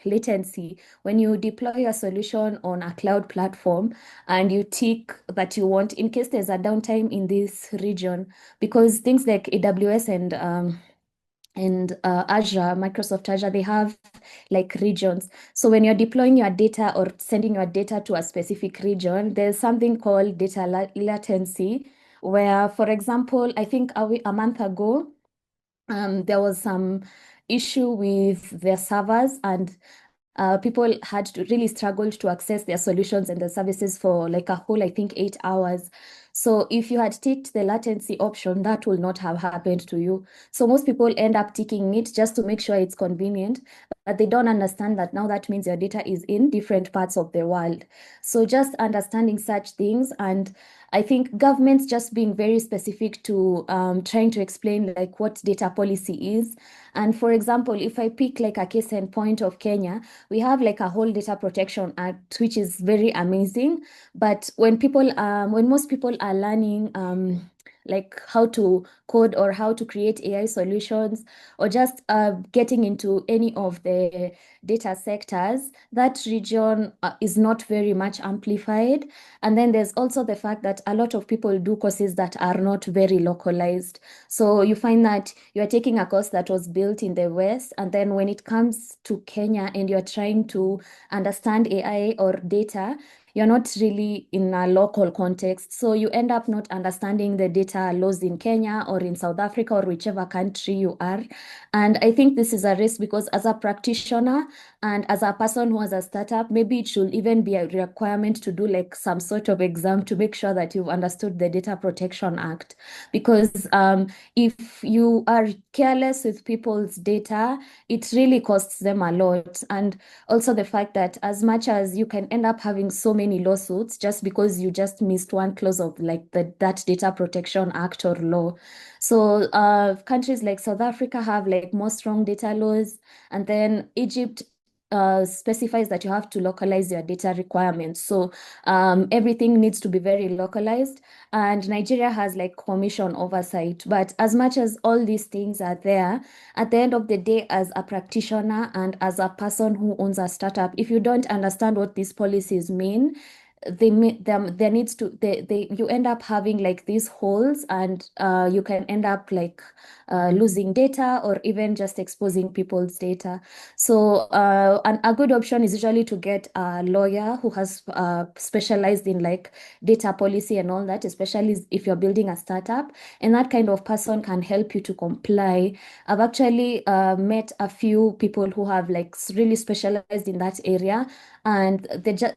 latency, when you deploy a solution on a cloud platform and you tick that you want, in case there's a downtime in this region, because things like AWS and Azure, Microsoft Azure, they have regions. So when you're deploying your data or sending your data to a specific region, there's something called data latency, where, for example, I think a month ago, there was some issue with their servers, and people had to really struggled to access their solutions and the services for a whole, I think, 8 hours. So if you had ticked the latency option, that will not have happened to you. So most people end up ticking it just to make sure it's convenient, but they don't understand that now that means your data is in different parts of the world. So just understanding such things, and I think governments just being very specific to trying to explain what data policy is. And for example, if I pick a case in point of Kenya, we have a whole data protection act, which is very amazing. But when most people are learning like how to code or how to create AI solutions, or just getting into any of the data sectors, that region is not very much amplified. And then there's also the fact that a lot of people do courses that are not very localized. So you find that you're taking a course that was built in the West, and then when it comes to Kenya and you're trying to understand AI or data, you're not really in a local context. So you end up not understanding the data laws in Kenya or in South Africa or whichever country you are. And I think this is a risk because as a practitioner and as a person who has a startup, maybe it should even be a requirement to do like some sort of exam to make sure that you've understood the Data Protection Act. Because if you are careless with people's data, it really costs them a lot. And also the fact that as much as you can end up having so many lawsuits just because you just missed one clause of like that Data Protection Act or law. So countries like South Africa have like more strong data laws, and then Egypt specifies that you have to localize your data requirements. So everything needs to be very localized, and Nigeria has like commission oversight. But as much as all these things are there, at the end of the day, as a practitioner and as a person who owns a startup, if you don't understand what these policies mean, there needs to you end up having like these holes, and you can end up like losing data or even just exposing people's data. So a good option is usually to get a lawyer who has specialized in like data policy and all that, especially if you're building a startup, and that kind of person can help you to comply. I've actually met a few people who have like really specialized in that area, and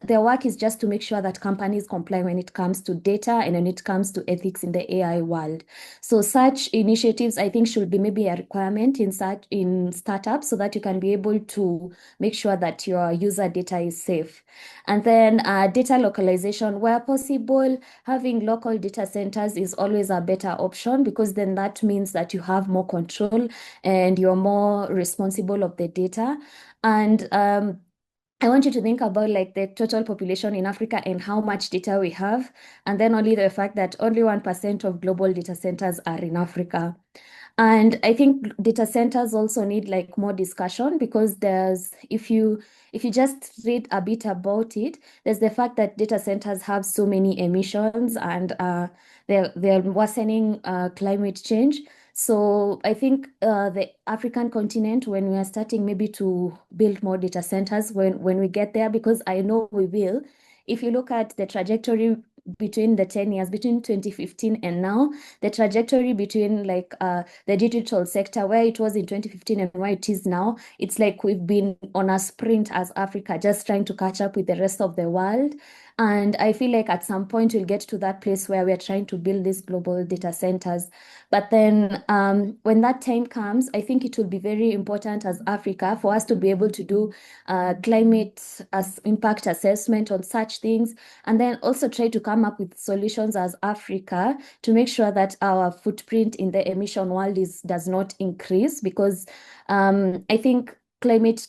their work is just to make sure that companies comply when it comes to data and when it comes to ethics in the AI world. So such initiatives, I think, should be maybe a requirement in startups so that you can be able to make sure that your user data is safe. And then data localization, where possible, having local data centers is always a better option, because then that means that you have more control and you're more responsible of the data. And I want you to think about like the total population in Africa and how much data we have, and then only the fact that only 1% of global data centers are in Africa. And I think data centers also need like more discussion, because if you just read a bit about it, there's the fact that data centers have so many emissions, and they're worsening climate change. So I think the African continent, when we are starting maybe to build more data centers, when we get there, because I know we will, if you look at the trajectory between the 10 years, between 2015 and now, the trajectory between like the digital sector, where it was in 2015 and where it is now, it's like we've been on a sprint as Africa, just trying to catch up with the rest of the world. And I feel like at some point we'll get to that place where we're trying to build these global data centers. But then when that time comes, I think it will be very important as Africa for us to be able to do climate impact assessment on such things, and then also try to come up with solutions as Africa to make sure that our footprint in the emission world does not increase, because I think climate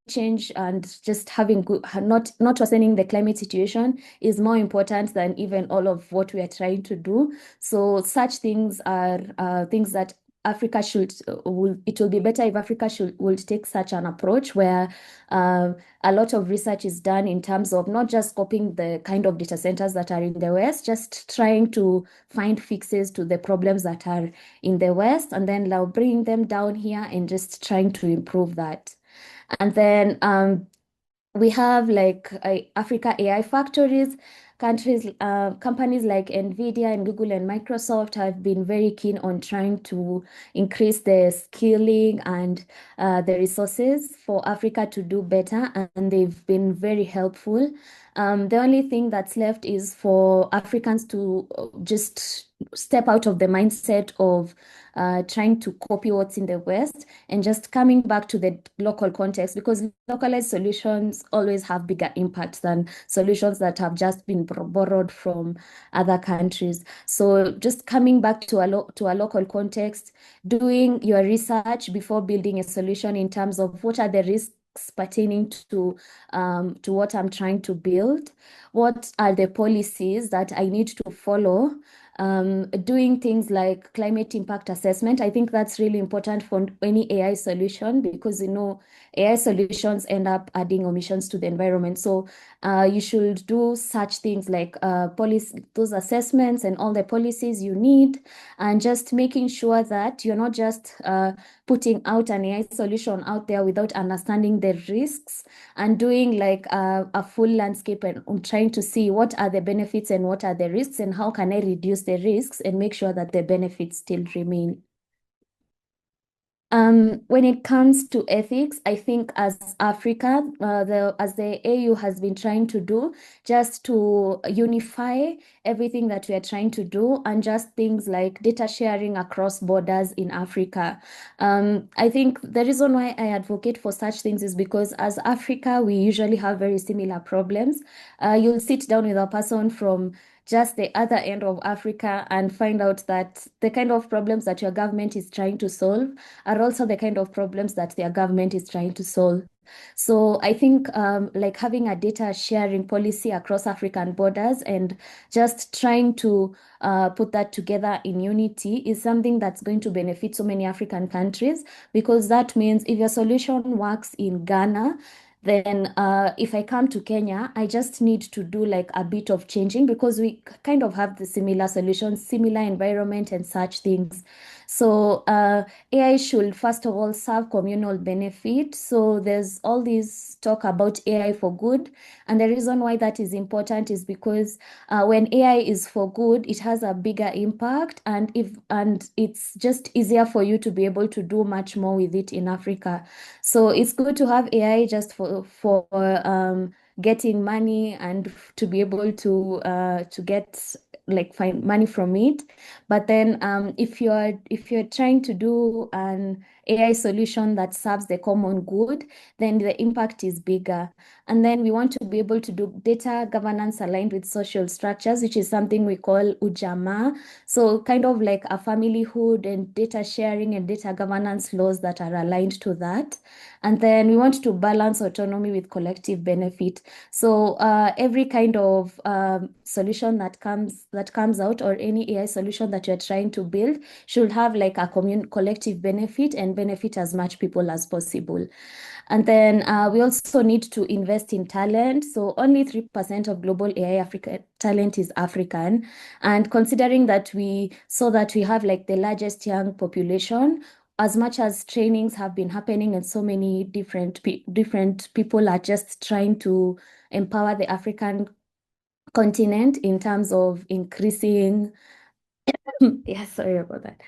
change and just having not worsening the climate situation is more important than even all of what we are trying to do. So such things are things that Africa it will be better if Africa will take such an approach, where a lot of research is done in terms of not just copying the kind of data centers that are in the West, just trying to find fixes to the problems that are in the West, and then now bringing them down here and just trying to improve that. And then we have like Africa AI factories. Companies like NVIDIA and Google and Microsoft have been very keen on trying to increase the skilling and the resources for Africa to do better, and they've been very helpful. The only thing that's left is for Africans to just step out of the mindset of trying to copy what's in the West and just coming back to the local context, because localized solutions always have bigger impact than solutions that have just been borrowed from other countries. So just coming back to a local context, doing your research before building a solution in terms of what are the risks pertaining to what I'm trying to build, what are the policies that I need to follow doing things like climate impact assessment. I think that's really important for any AI solution because AI solutions end up adding emissions to the environment. So you should do such things like those assessments and all the policies you need, and just making sure that you're not just putting out an AI solution out there without understanding the risks, and doing like a full landscape and trying to see what are the benefits and what are the risks and how can I reduce the risks and make sure that the benefits still remain. When it comes to ethics, I think as Africa, as the AU has been trying to do, just to unify everything that we are trying to do, and just things like data sharing across borders in Africa. I think the reason why I advocate for such things is because as Africa, we usually have very similar problems. You'll sit down with a person from just the other end of Africa and find out that the kind of problems that your government is trying to solve are also the kind of problems that their government is trying to solve. So I think like having a data sharing policy across African borders and just trying to put that together in unity is something that's going to benefit so many African countries, because that means if your solution works in Ghana, then if I come to Kenya, I just need to do like a bit of changing because we kind of have the similar solutions, similar environment and such things. So AI should first of all serve communal benefit. So there's all this talk about AI for good. And the reason why that is important is because when AI is for good, it has a bigger impact, and it's just easier for you to be able to do much more with it in Africa. So it's good to have AI just for getting money and to be able to get like find money from it. But then if you're trying to do an AI solution that serves the common good, then the impact is bigger. And then we want to be able to do data governance aligned with social structures, which is something we call ujamaa. So kind of like a familyhood and data sharing and data governance laws that are aligned to that. And then we want to balance autonomy with collective benefit. So every kind of solution that comes out, or any AI solution that you're trying to build, should have like a collective benefit and benefit as much people as possible. And then we also need to invest in talent. So only 3% of global AI Africa talent is African. And considering that we have like the largest young population, as much as trainings have been happening and so many different people are just trying to empower the African continent in terms of increasing yeah, sorry about that.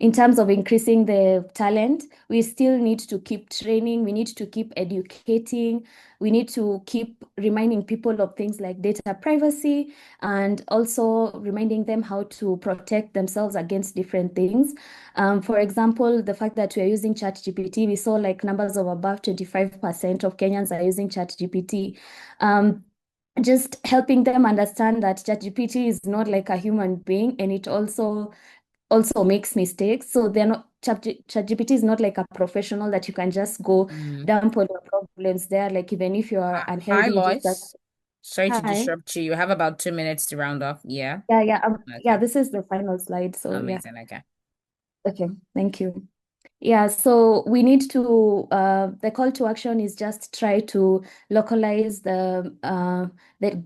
In terms of increasing the talent, we still need to keep training, we need to keep educating, we need to keep reminding people of things like data privacy, and also reminding them how to protect themselves against different things. For example, the fact that we are using ChatGPT, we saw like numbers of above 25% of Kenyans are using ChatGPT. Just helping them understand that ChatGPT is not like a human being, and it also makes mistakes. So they're not ChatGPT is not like a professional that you can just go dump all your problems there. Like even if you're Hi, unhealthy, you just Lois. Sorry to hi. disrupt you. You have about 2 minutes to round off. Yeah. Yeah, Okay. this is the final slide. So yeah. Amazing. Okay. Okay, thank you. Yeah, so we need to, the call to action is just try to localize the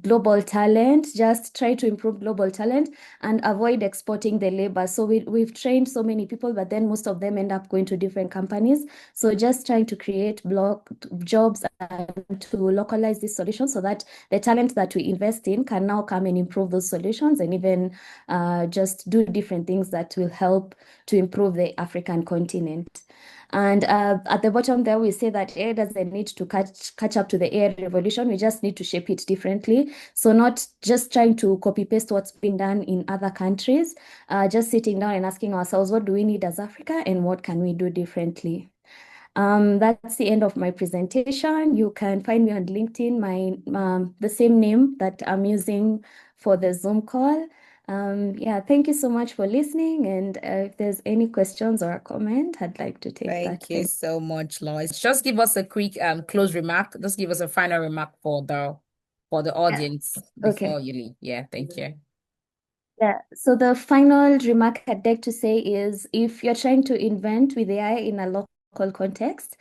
global talent, just try to improve global talent and avoid exporting the labor. So we've trained so many people, but then most of them end up going to different companies. So just trying to create block jobs and to localize this solution so that the talent that we invest in can now come and improve those solutions, and even just do different things that will help to improve the African continent. And at the bottom there, we say that AI doesn't need to catch up to the AI revolution. We just need to shape it differently. So not just trying to copy paste what's been done in other countries, just sitting down and asking ourselves, what do we need as Africa and what can we do differently? That's the end of my presentation. You can find me on LinkedIn, the same name that I'm using for the Zoom call. Yeah, thank you so much for listening. And if there's any questions or a comment, I'd like to take that. Thank you so much, Lois. Just give us a quick close remark. Just give us a final remark for the audience Okay. before you leave. Yeah, thank you. Yeah, so the final remark I'd like to say is if you're trying to invent with AI in a local context,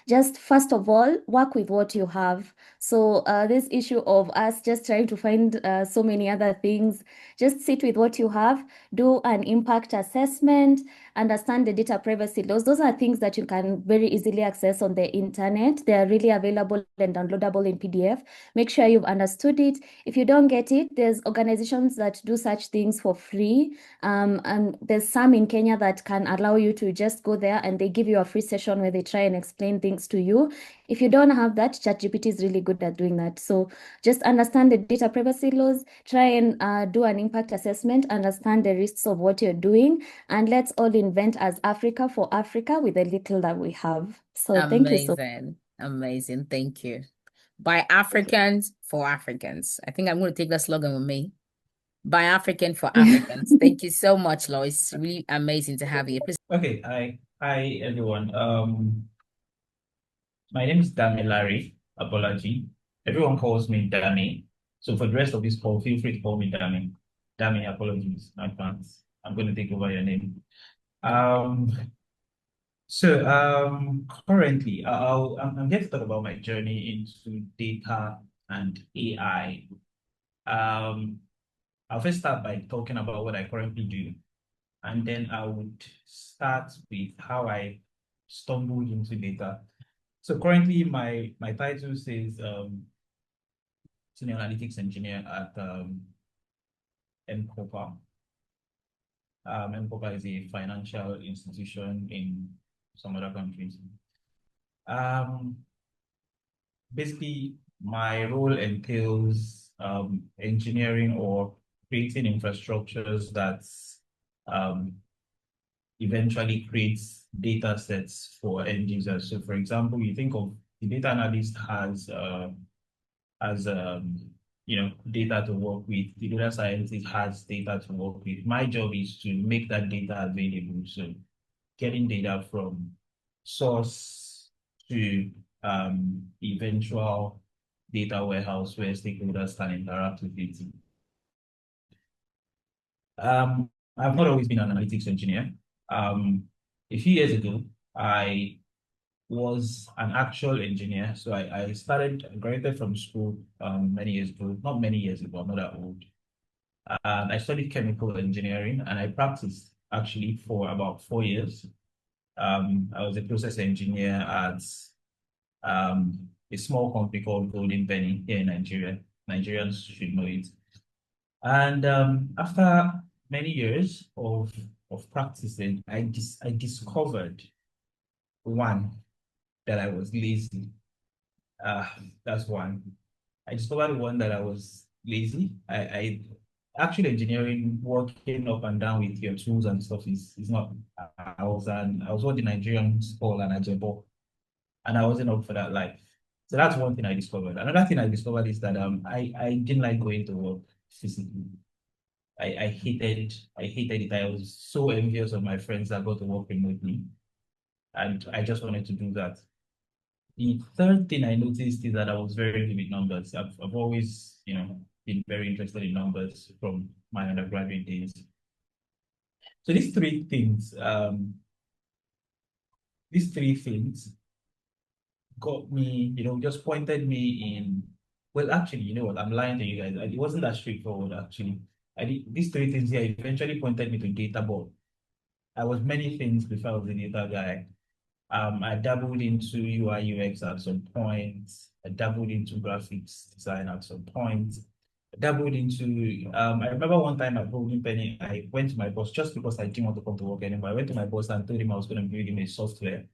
just first of all, work with what you have. So this issue of us just trying to find so many other things, just sit with what you have, do an impact assessment, understand the data privacy laws. Those are things that you can very easily access on the internet. They are really available and downloadable in PDF. Make sure you've understood it. If you don't get it, there's organizations that do such things for free. And there's some in Kenya that can allow you to just go there and they give you a free session where they try and explain things to you. If you don't have that, ChatGPT is really good at doing that. So just understand the data privacy laws, try and do an impact assessment, understand the risks of what you're doing, and let's all invent as Africa for Africa with the little that we have. So thank you so much. Amazing. Amazing. Thank you. By Africans for Africans. I think I'm going to take that slogan with me. By African for Africans. Thank you so much, Lois. Really amazing to have you. Please. Okay, hi everyone. My name is Dami Larry Abolaji. Everyone calls me Dami. So for the rest of this call, feel free to call me Dami. Dami, apologies in advance. I'm going to take over your name. Currently, I'm here to talk about my journey into data and AI. I'll first start by talking about what I currently do, and then I would start with how I stumbled into data. So currently, my title says Senior Analytics Engineer at M-KOPA. M-KOPA is a financial institution in some other countries. Basically, my role entails engineering or creating infrastructures that eventually creates data sets for end users. So for example, you think of the data analyst has data to work with, the data scientist has data to work with. My job is to make that data available. So getting data from source to eventual data warehouse where stakeholders can interact with it. I've not always been an analytics engineer. A few years ago, I was an actual engineer. So I graduated from school many years ago, not many years ago, I'm not that old. I studied chemical engineering and I practiced actually for about 4 years. I was a process engineer at a small company called Golden Penny here in Nigeria. Nigerians should know it. And after many years of practicing, I discovered one, that I was lazy. That's one. I discovered one that I was lazy. I actually engineering, working up and down with your tools and stuff is not. I was what the Nigerians call an ajebo, and I wasn't up for that life. So that's one thing I discovered. Another thing I discovered is that I didn't like going to work physically. I hated it. I was so envious of my friends that got to work remotely, and I just wanted to do that. The third thing I noticed is that I was very good with numbers. I've always, been very interested in numbers from my undergraduate days. So these three things got me, just pointed me in. Well, actually, you know what? I'm lying to you guys. It wasn't that straightforward, actually. These three things here eventually pointed me to data board. I was many things before I was a data guy. I dabbled into UI UX at some point. I dabbled into graphics design at some point. I dabbled into, I remember one time at Golden Penny, I went to my boss just because I didn't want to come to work anymore. I went to my boss and told him I was going to build him a software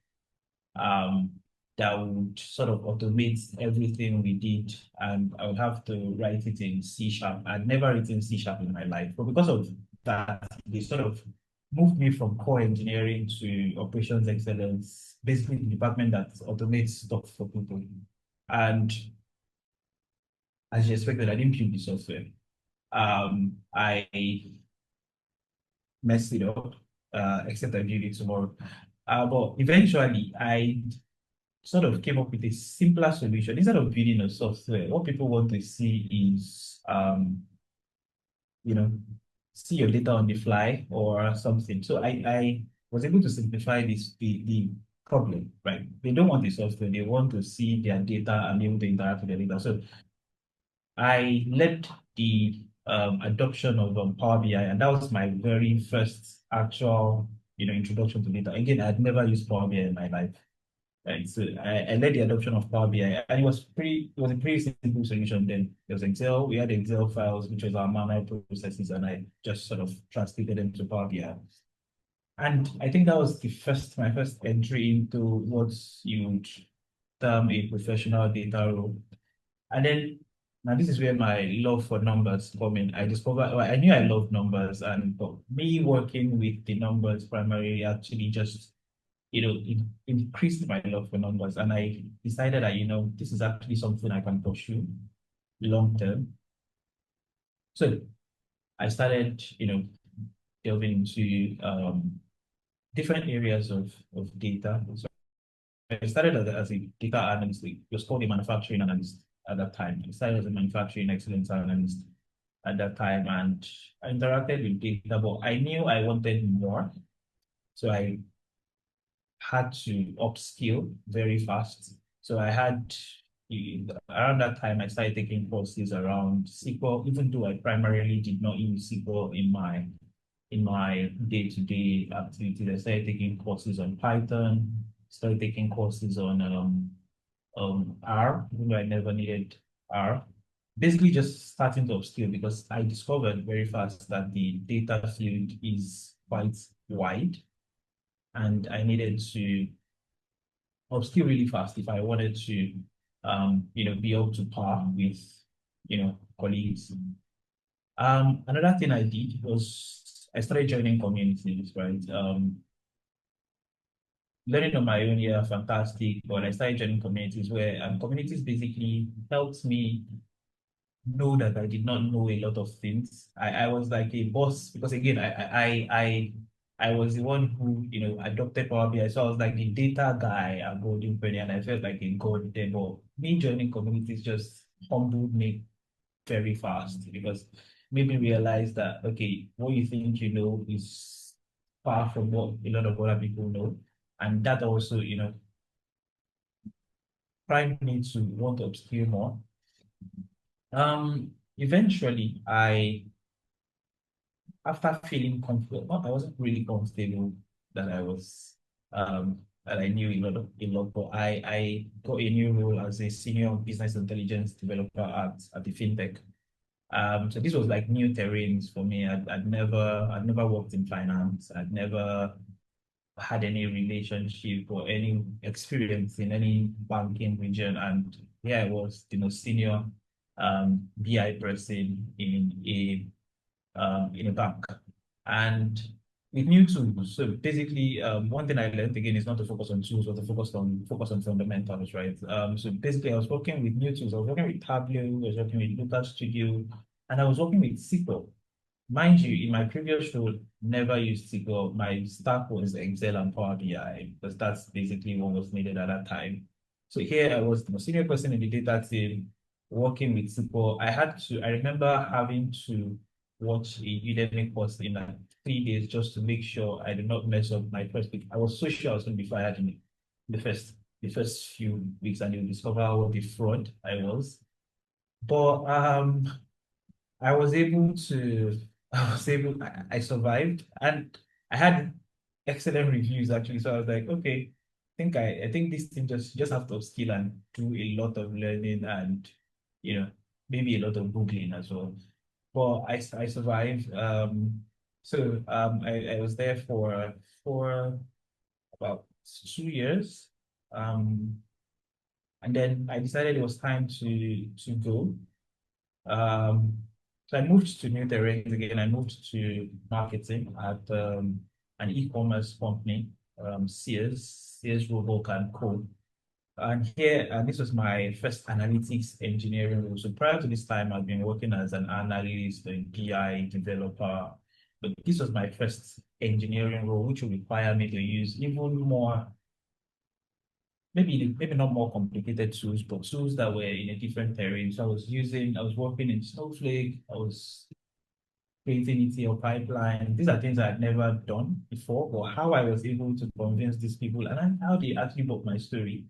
that would sort of automate everything we did, and I would have to write it in C#. I'd never written C# in my life, but because of that, they sort of moved me from core engineering to operations excellence, basically the department that automates stuff for people. And as you expected, I didn't build the software. I messed it up, except I built it tomorrow. But eventually, I sort of came up with a simpler solution. Instead of building a software, what people want to see is, see your data on the fly or something. So I was able to simplify the problem, right? They don't want the software, they want to see their data and be able to interact with their data. So I led the adoption of Power BI, and that was my very first actual, introduction to data. Again, I had never used Power BI in my life. Right. So I led the adoption of Power BI, and it was a pretty simple solution then. There was Excel, we had Excel files, which was our manual processes, and I just sort of translated them to Power BI. And I think that was my first entry into what you would term a professional data role. And then now this is where my love for numbers come in. I discovered, well, I knew I loved numbers, but me working with the numbers primarily actually just, it increased my love for numbers. And I decided that, this is actually something I can pursue long term. So I started, delving into different areas of data. So I started as a data analyst. It was called a manufacturing analyst at that time. I started as a manufacturing excellence analyst at that time, and I interacted with data, but I knew I wanted more. So I had to upskill very fast. So around that time, I started taking courses around SQL, even though I primarily did not use SQL in my day-to-day activities. I started taking courses on Python, started taking courses on R, even though I never needed R. Basically just starting to upskill, because I discovered very fast that the data field is quite wide, and I needed to upskill really fast if I wanted to be up to par with colleagues. Another thing I did was I started joining communities, right? Learning on my own, yeah, fantastic. But I started joining communities where communities basically helped me know that I did not know a lot of things. I was like a boss, because again, I was the one who, adopted Power BI. So I was like the data guy at Golden Penny, and I felt like a god there. But me joining communities just humbled me very fast, because made me realize that, okay, what you think you know is far from what a lot of other people know. And that also, primed me to want to upskill more. Eventually, after feeling comfortable, I wasn't really comfortable that I knew a lot, but I got a new role as a senior business intelligence developer at the fintech. So this was like new terrains for me. I'd never worked in finance. I'd never had any relationship or any experience in any banking region. And here I was, senior BI person in a bank. And with new tools, so basically, one thing I learned again is not to focus on tools, but to focus on fundamentals, right? So basically, I was working with new tools. I was working with Tableau, I was working with Looker Studio, and I was working with SQL. Mind you, in my previous role, never used SQL. My stack was Excel and Power BI, because that's basically what was needed at that time. So here I was the senior person in the data team working with SQL. I remember having to watch a Udemy course in like 3 days just to make sure I did not mess up my first week. I was so sure I was going to be fired in the first few weeks, and you'll discover what the fraud I was. But I survived, and I had excellent reviews actually. So I was like, okay, I think this thing just have to upskill and do a lot of learning, and maybe a lot of Googling as well. But I survived. I was there for about 2 years. And then I decided it was time to go. So I moved to new terrains again. I moved to marketing at an e-commerce company, Sears Roebuck and Co. And this was my first analytics engineering role. So prior to this time, I've been working as an analyst, a BI developer, but this was my first engineering role, which would require me to use even more, maybe not more complicated tools, but tools that were in a different terrain. So I was working in Snowflake. I was creating ETL pipeline. These are things I had never done before, but how I was able to convince these people and how they actually bought my story,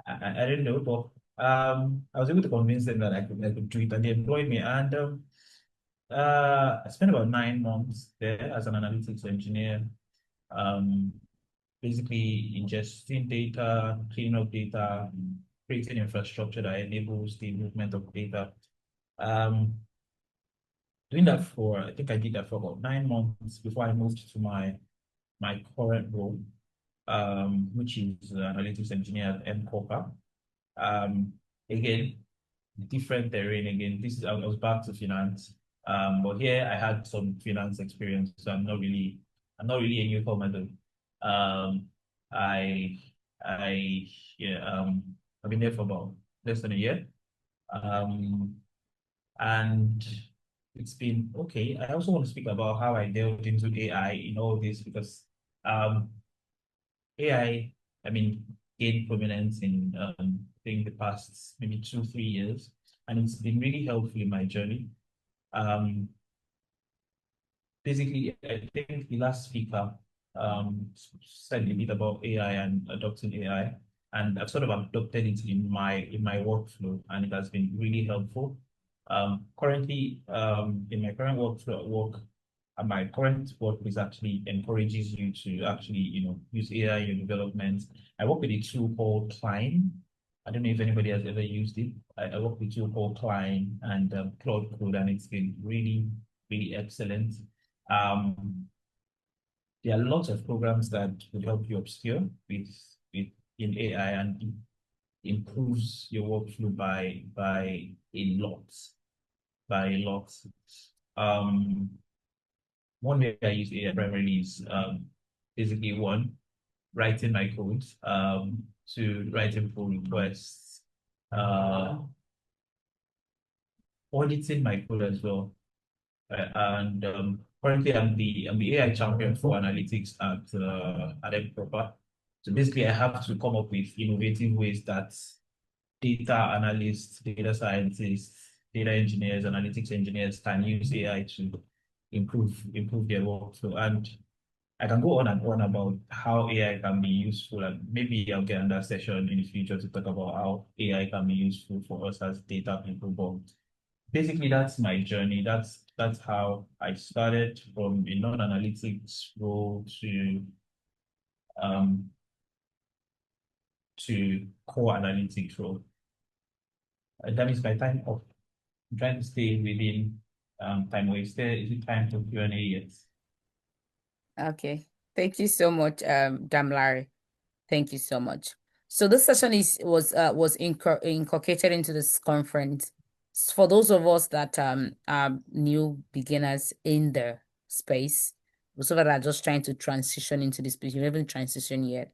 I don't know, but I was able to convince them that I could do it, and they employed me. And I spent about 9 months there as an analytics engineer, basically ingesting data, cleaning up data, creating infrastructure that enables the movement of data. Doing that for, I think I did that for about 9 months before I moved to my current role, which is analytics engineer at M-KOPA. Again, different terrain again. I was back to finance. But here I had some finance experience, so I'm not really a newcomer though. I I've been there for about less than a year. And it's been okay. I also want to speak about how I delved into AI in all this because AI, I mean, gained prominence in I think the past maybe 2-3 years, and it's been really helpful in my journey. Basically, I think the last speaker said a bit about AI and adopting AI, and I've sort of adopted it in my workflow, and it has been really helpful. Currently, in my current work, my current work is actually encourages you to actually, use AI in your development. I work with a tool called Klein. I don't know if anybody has ever used it. I work with a tool called Klein and Cloud Code, and it's been really, really excellent. There are lots of programs that will help you upskill in AI and improves your workflow by a lot. One way I use AI primarily is basically writing my code, to writing pull requests, auditing my code as well. And currently I'm the AI champion for analytics at M-KOPA. So basically I have to come up with innovative ways that data analysts, data scientists, data engineers, analytics engineers can use AI to improve their workflow. And I can go on and on about how AI can be useful, and maybe I'll get another session in the future to talk about how AI can be useful for us as data people. But basically, that's my journey. That's how I started from a non-analytics role to core analytics role. That means by time of I'm trying to stay within time wasted. Is it time for Q&A yet? Okay. Thank you so much, Damlari. Thank you so much. So this session was inculcated into this conference for those of us that are new beginners in the space, those of us that are just trying to transition into this space. You haven't transitioned yet.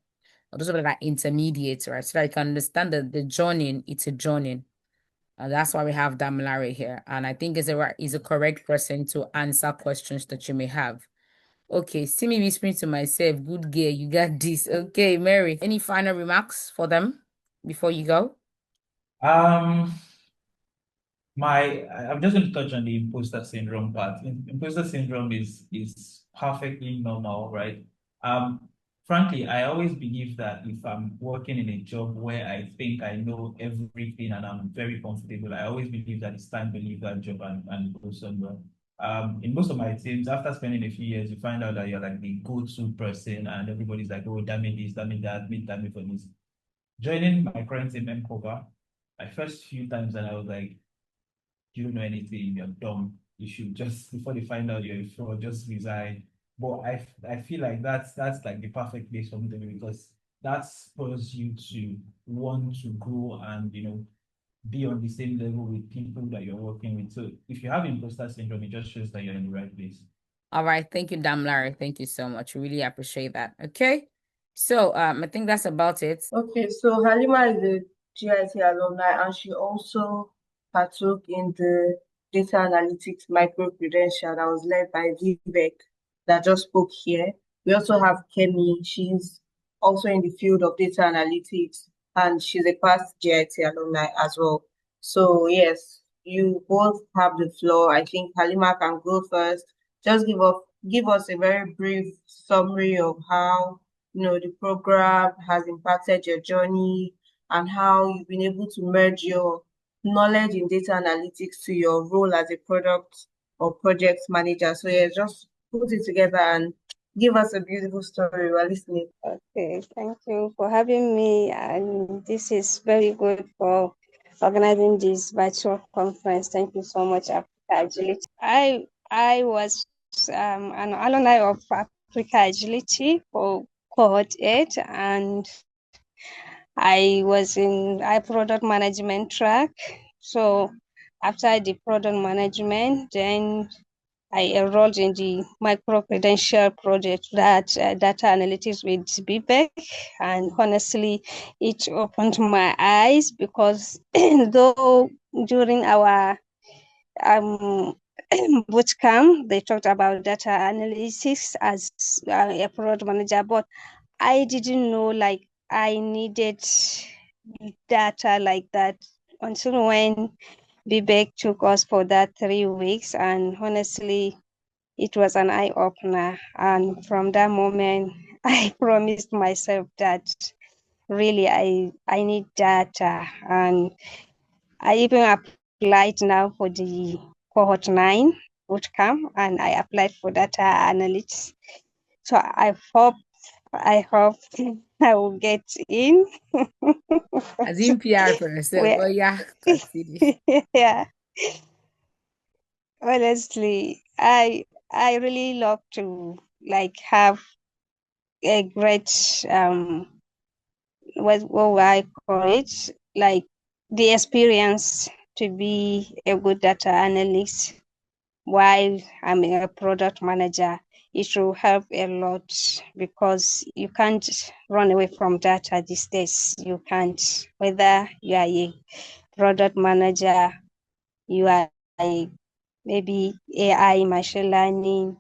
Or those of us that are intermediate, right? So that you can understand that the journey, it's a journey. And that's why we have Damlari here. And I think is a correct person to answer questions that you may have. Okay, see me whispering to myself, good girl, you got this. Okay, Mary, any final remarks for them before you go? I'm just going to touch on the imposter syndrome part. Imposter syndrome is perfectly normal, right? Frankly, I always believe that if I'm working in a job where I think I know everything and I'm very comfortable, I always believe that it's time to leave that job and go somewhere. In most of my teams, after spending a few years, you find out that you're like the go-to person and everybody's like, oh, damn it, this, damn it, that, damn it for this. Joining my current team, M-KOPA, my first few times, and I was like, you don't know anything, you're dumb. You should just, before they find out you're a fraud, just resign. But I feel like that's like the perfect place for me to be, because that spurs you to want to grow and be on the same level with people that you're working with. So if you have imposter syndrome, it just shows that you're in the right place. All right, thank you, Damlari. Thank you so much. Really appreciate that. Okay, so I think that's about it. Okay, so Halima is a GIT alumni, and she also partook in the data analytics micro credential that was led by Vivek that just spoke here. We also have Kemi. She's also in the field of data analytics, and she's a past GIT alumni as well. So yes, you both have the floor. I think Halima can go first. Just give us a very brief summary of how the program has impacted your journey and how you've been able to merge your knowledge in data analytics to your role as a product or project manager. So yeah, just put it together and give us a beautiful story. We're listening. Okay, thank you for having me. And this is very good for organizing this virtual conference. Thank you so much, Africa Agility. I was an alumni of Africa Agility for cohort 8, and I was in product management track. So after the product management, then I enrolled in the micro-credential project that data analytics with BPEC, and honestly, it opened my eyes because though during our boot camp, they talked about data analytics as a product manager, but I didn't know like I needed data like that until when BPEC took us for that 3 weeks, and honestly, it was an eye-opener. And from that moment, I promised myself that really I need data. And I even applied now for the cohort 9 bootcamp, and I applied for data analytics. So I hope I will get in. As in PR person, but yeah, continue. Yeah. Honestly, I really love to like have a great what I call it, like the experience to be a good data analyst while I'm a product manager. It will help a lot because you can't run away from data these days. You can't, whether you are a product manager, you are maybe AI, machine learning,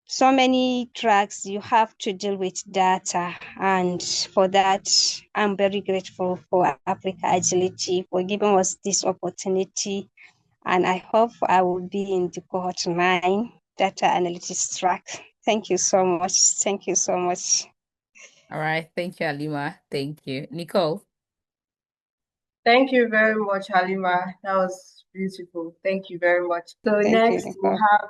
so many tracks you have to deal with data. And for that, I'm very grateful for Africa Agility for giving us this opportunity. And I hope I will be in the cohort 9 data analytics track. Thank you so much. Thank you so much. All right. Thank you, Alima. Thank you. Nicole. Thank you very much, Halima. That was beautiful. Thank you very much. So Thank next you, we'll have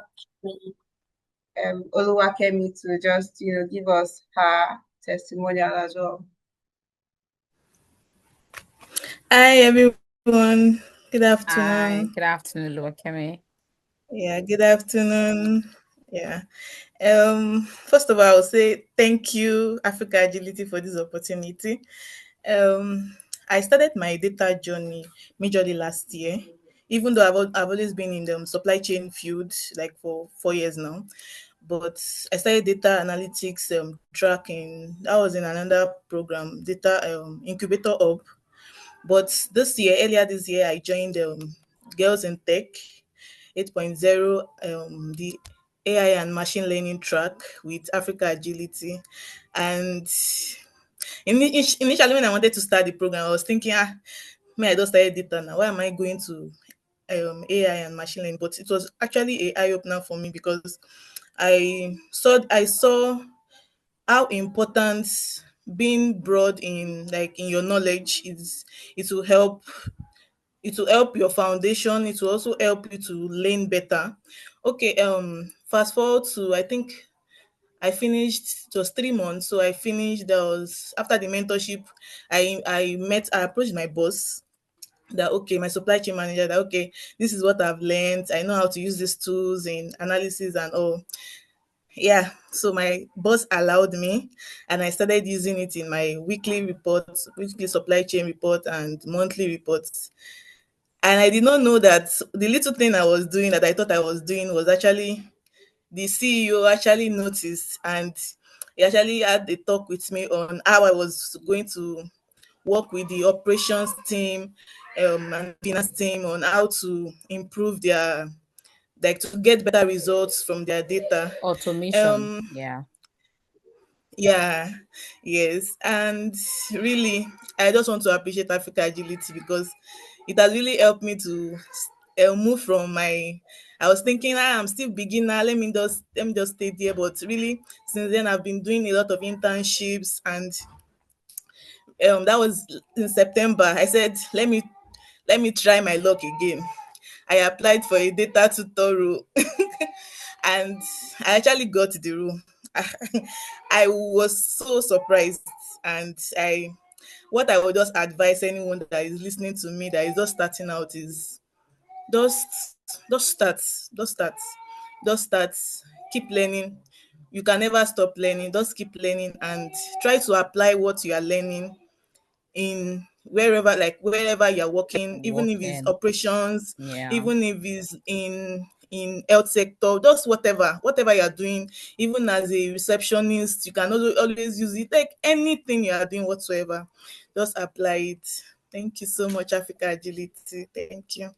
Oluwakemi to just give us her testimonial as well. Hi everyone. Good Hi. afternoon. Good afternoon, Oluwakemi. Yeah, good afternoon. Yeah. First of all, I will say thank you, Africa Agility, for this opportunity. I started my data journey majorly last year, even though I've always been in the supply chain field like for 4 years now. But I started data analytics tracking. That was in another program, data incubator hub. But earlier this year, I joined Girls in Tech 8.0, the AI and machine learning track with Africa Agility. And initially, when I wanted to start the program, I was thinking, I don't study data now. Why am I going to AI and machine learning? But it was actually a eye opener for me because I saw how important being broad in your knowledge is. It will help your foundation. It will also help you to learn better. Okay, fast forward to, I think I finished, it was 3 months. So I finished, that was after the mentorship. I approached my boss, that okay, my supply chain manager, that okay, this is what I've learned. I know how to use these tools in analysis and all. Yeah, so my boss allowed me, and I started using it in my weekly reports, weekly supply chain report and monthly reports. And I did not know that the little thing I was doing, that I thought I was doing, was actually the CEO actually noticed, and he actually had a talk with me on how I was going to work with the operations team and finance team on how to improve their, like, to get better results from their data. Automation. Um, Yeah. yeah, yes. And really, I just want to appreciate Africa Agility because it has really helped me to move from I was thinking, I'm still beginner. Let me just stay there. But really, since then, I've been doing a lot of internships, and that was in September. I said, let me try my luck again. I applied for a data tutor role, and I actually got the role. I was so surprised, and what I would just advise anyone that is listening to me that is just starting out is just just start, just start, just start. Keep learning. You can never stop learning. Just keep learning and try to apply what you are learning in wherever you're working, even if it's Working. operations, Yeah. even if it's in health sector, just whatever you're doing, even as a receptionist, you can always use it. Like anything you are doing whatsoever, just apply it. Thank you so much, Africa Agility. Thank you.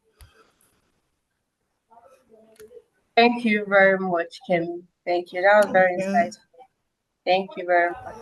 Thank you very much, Kemi. Thank you. That was Thank very you. insightful. Thank you very much.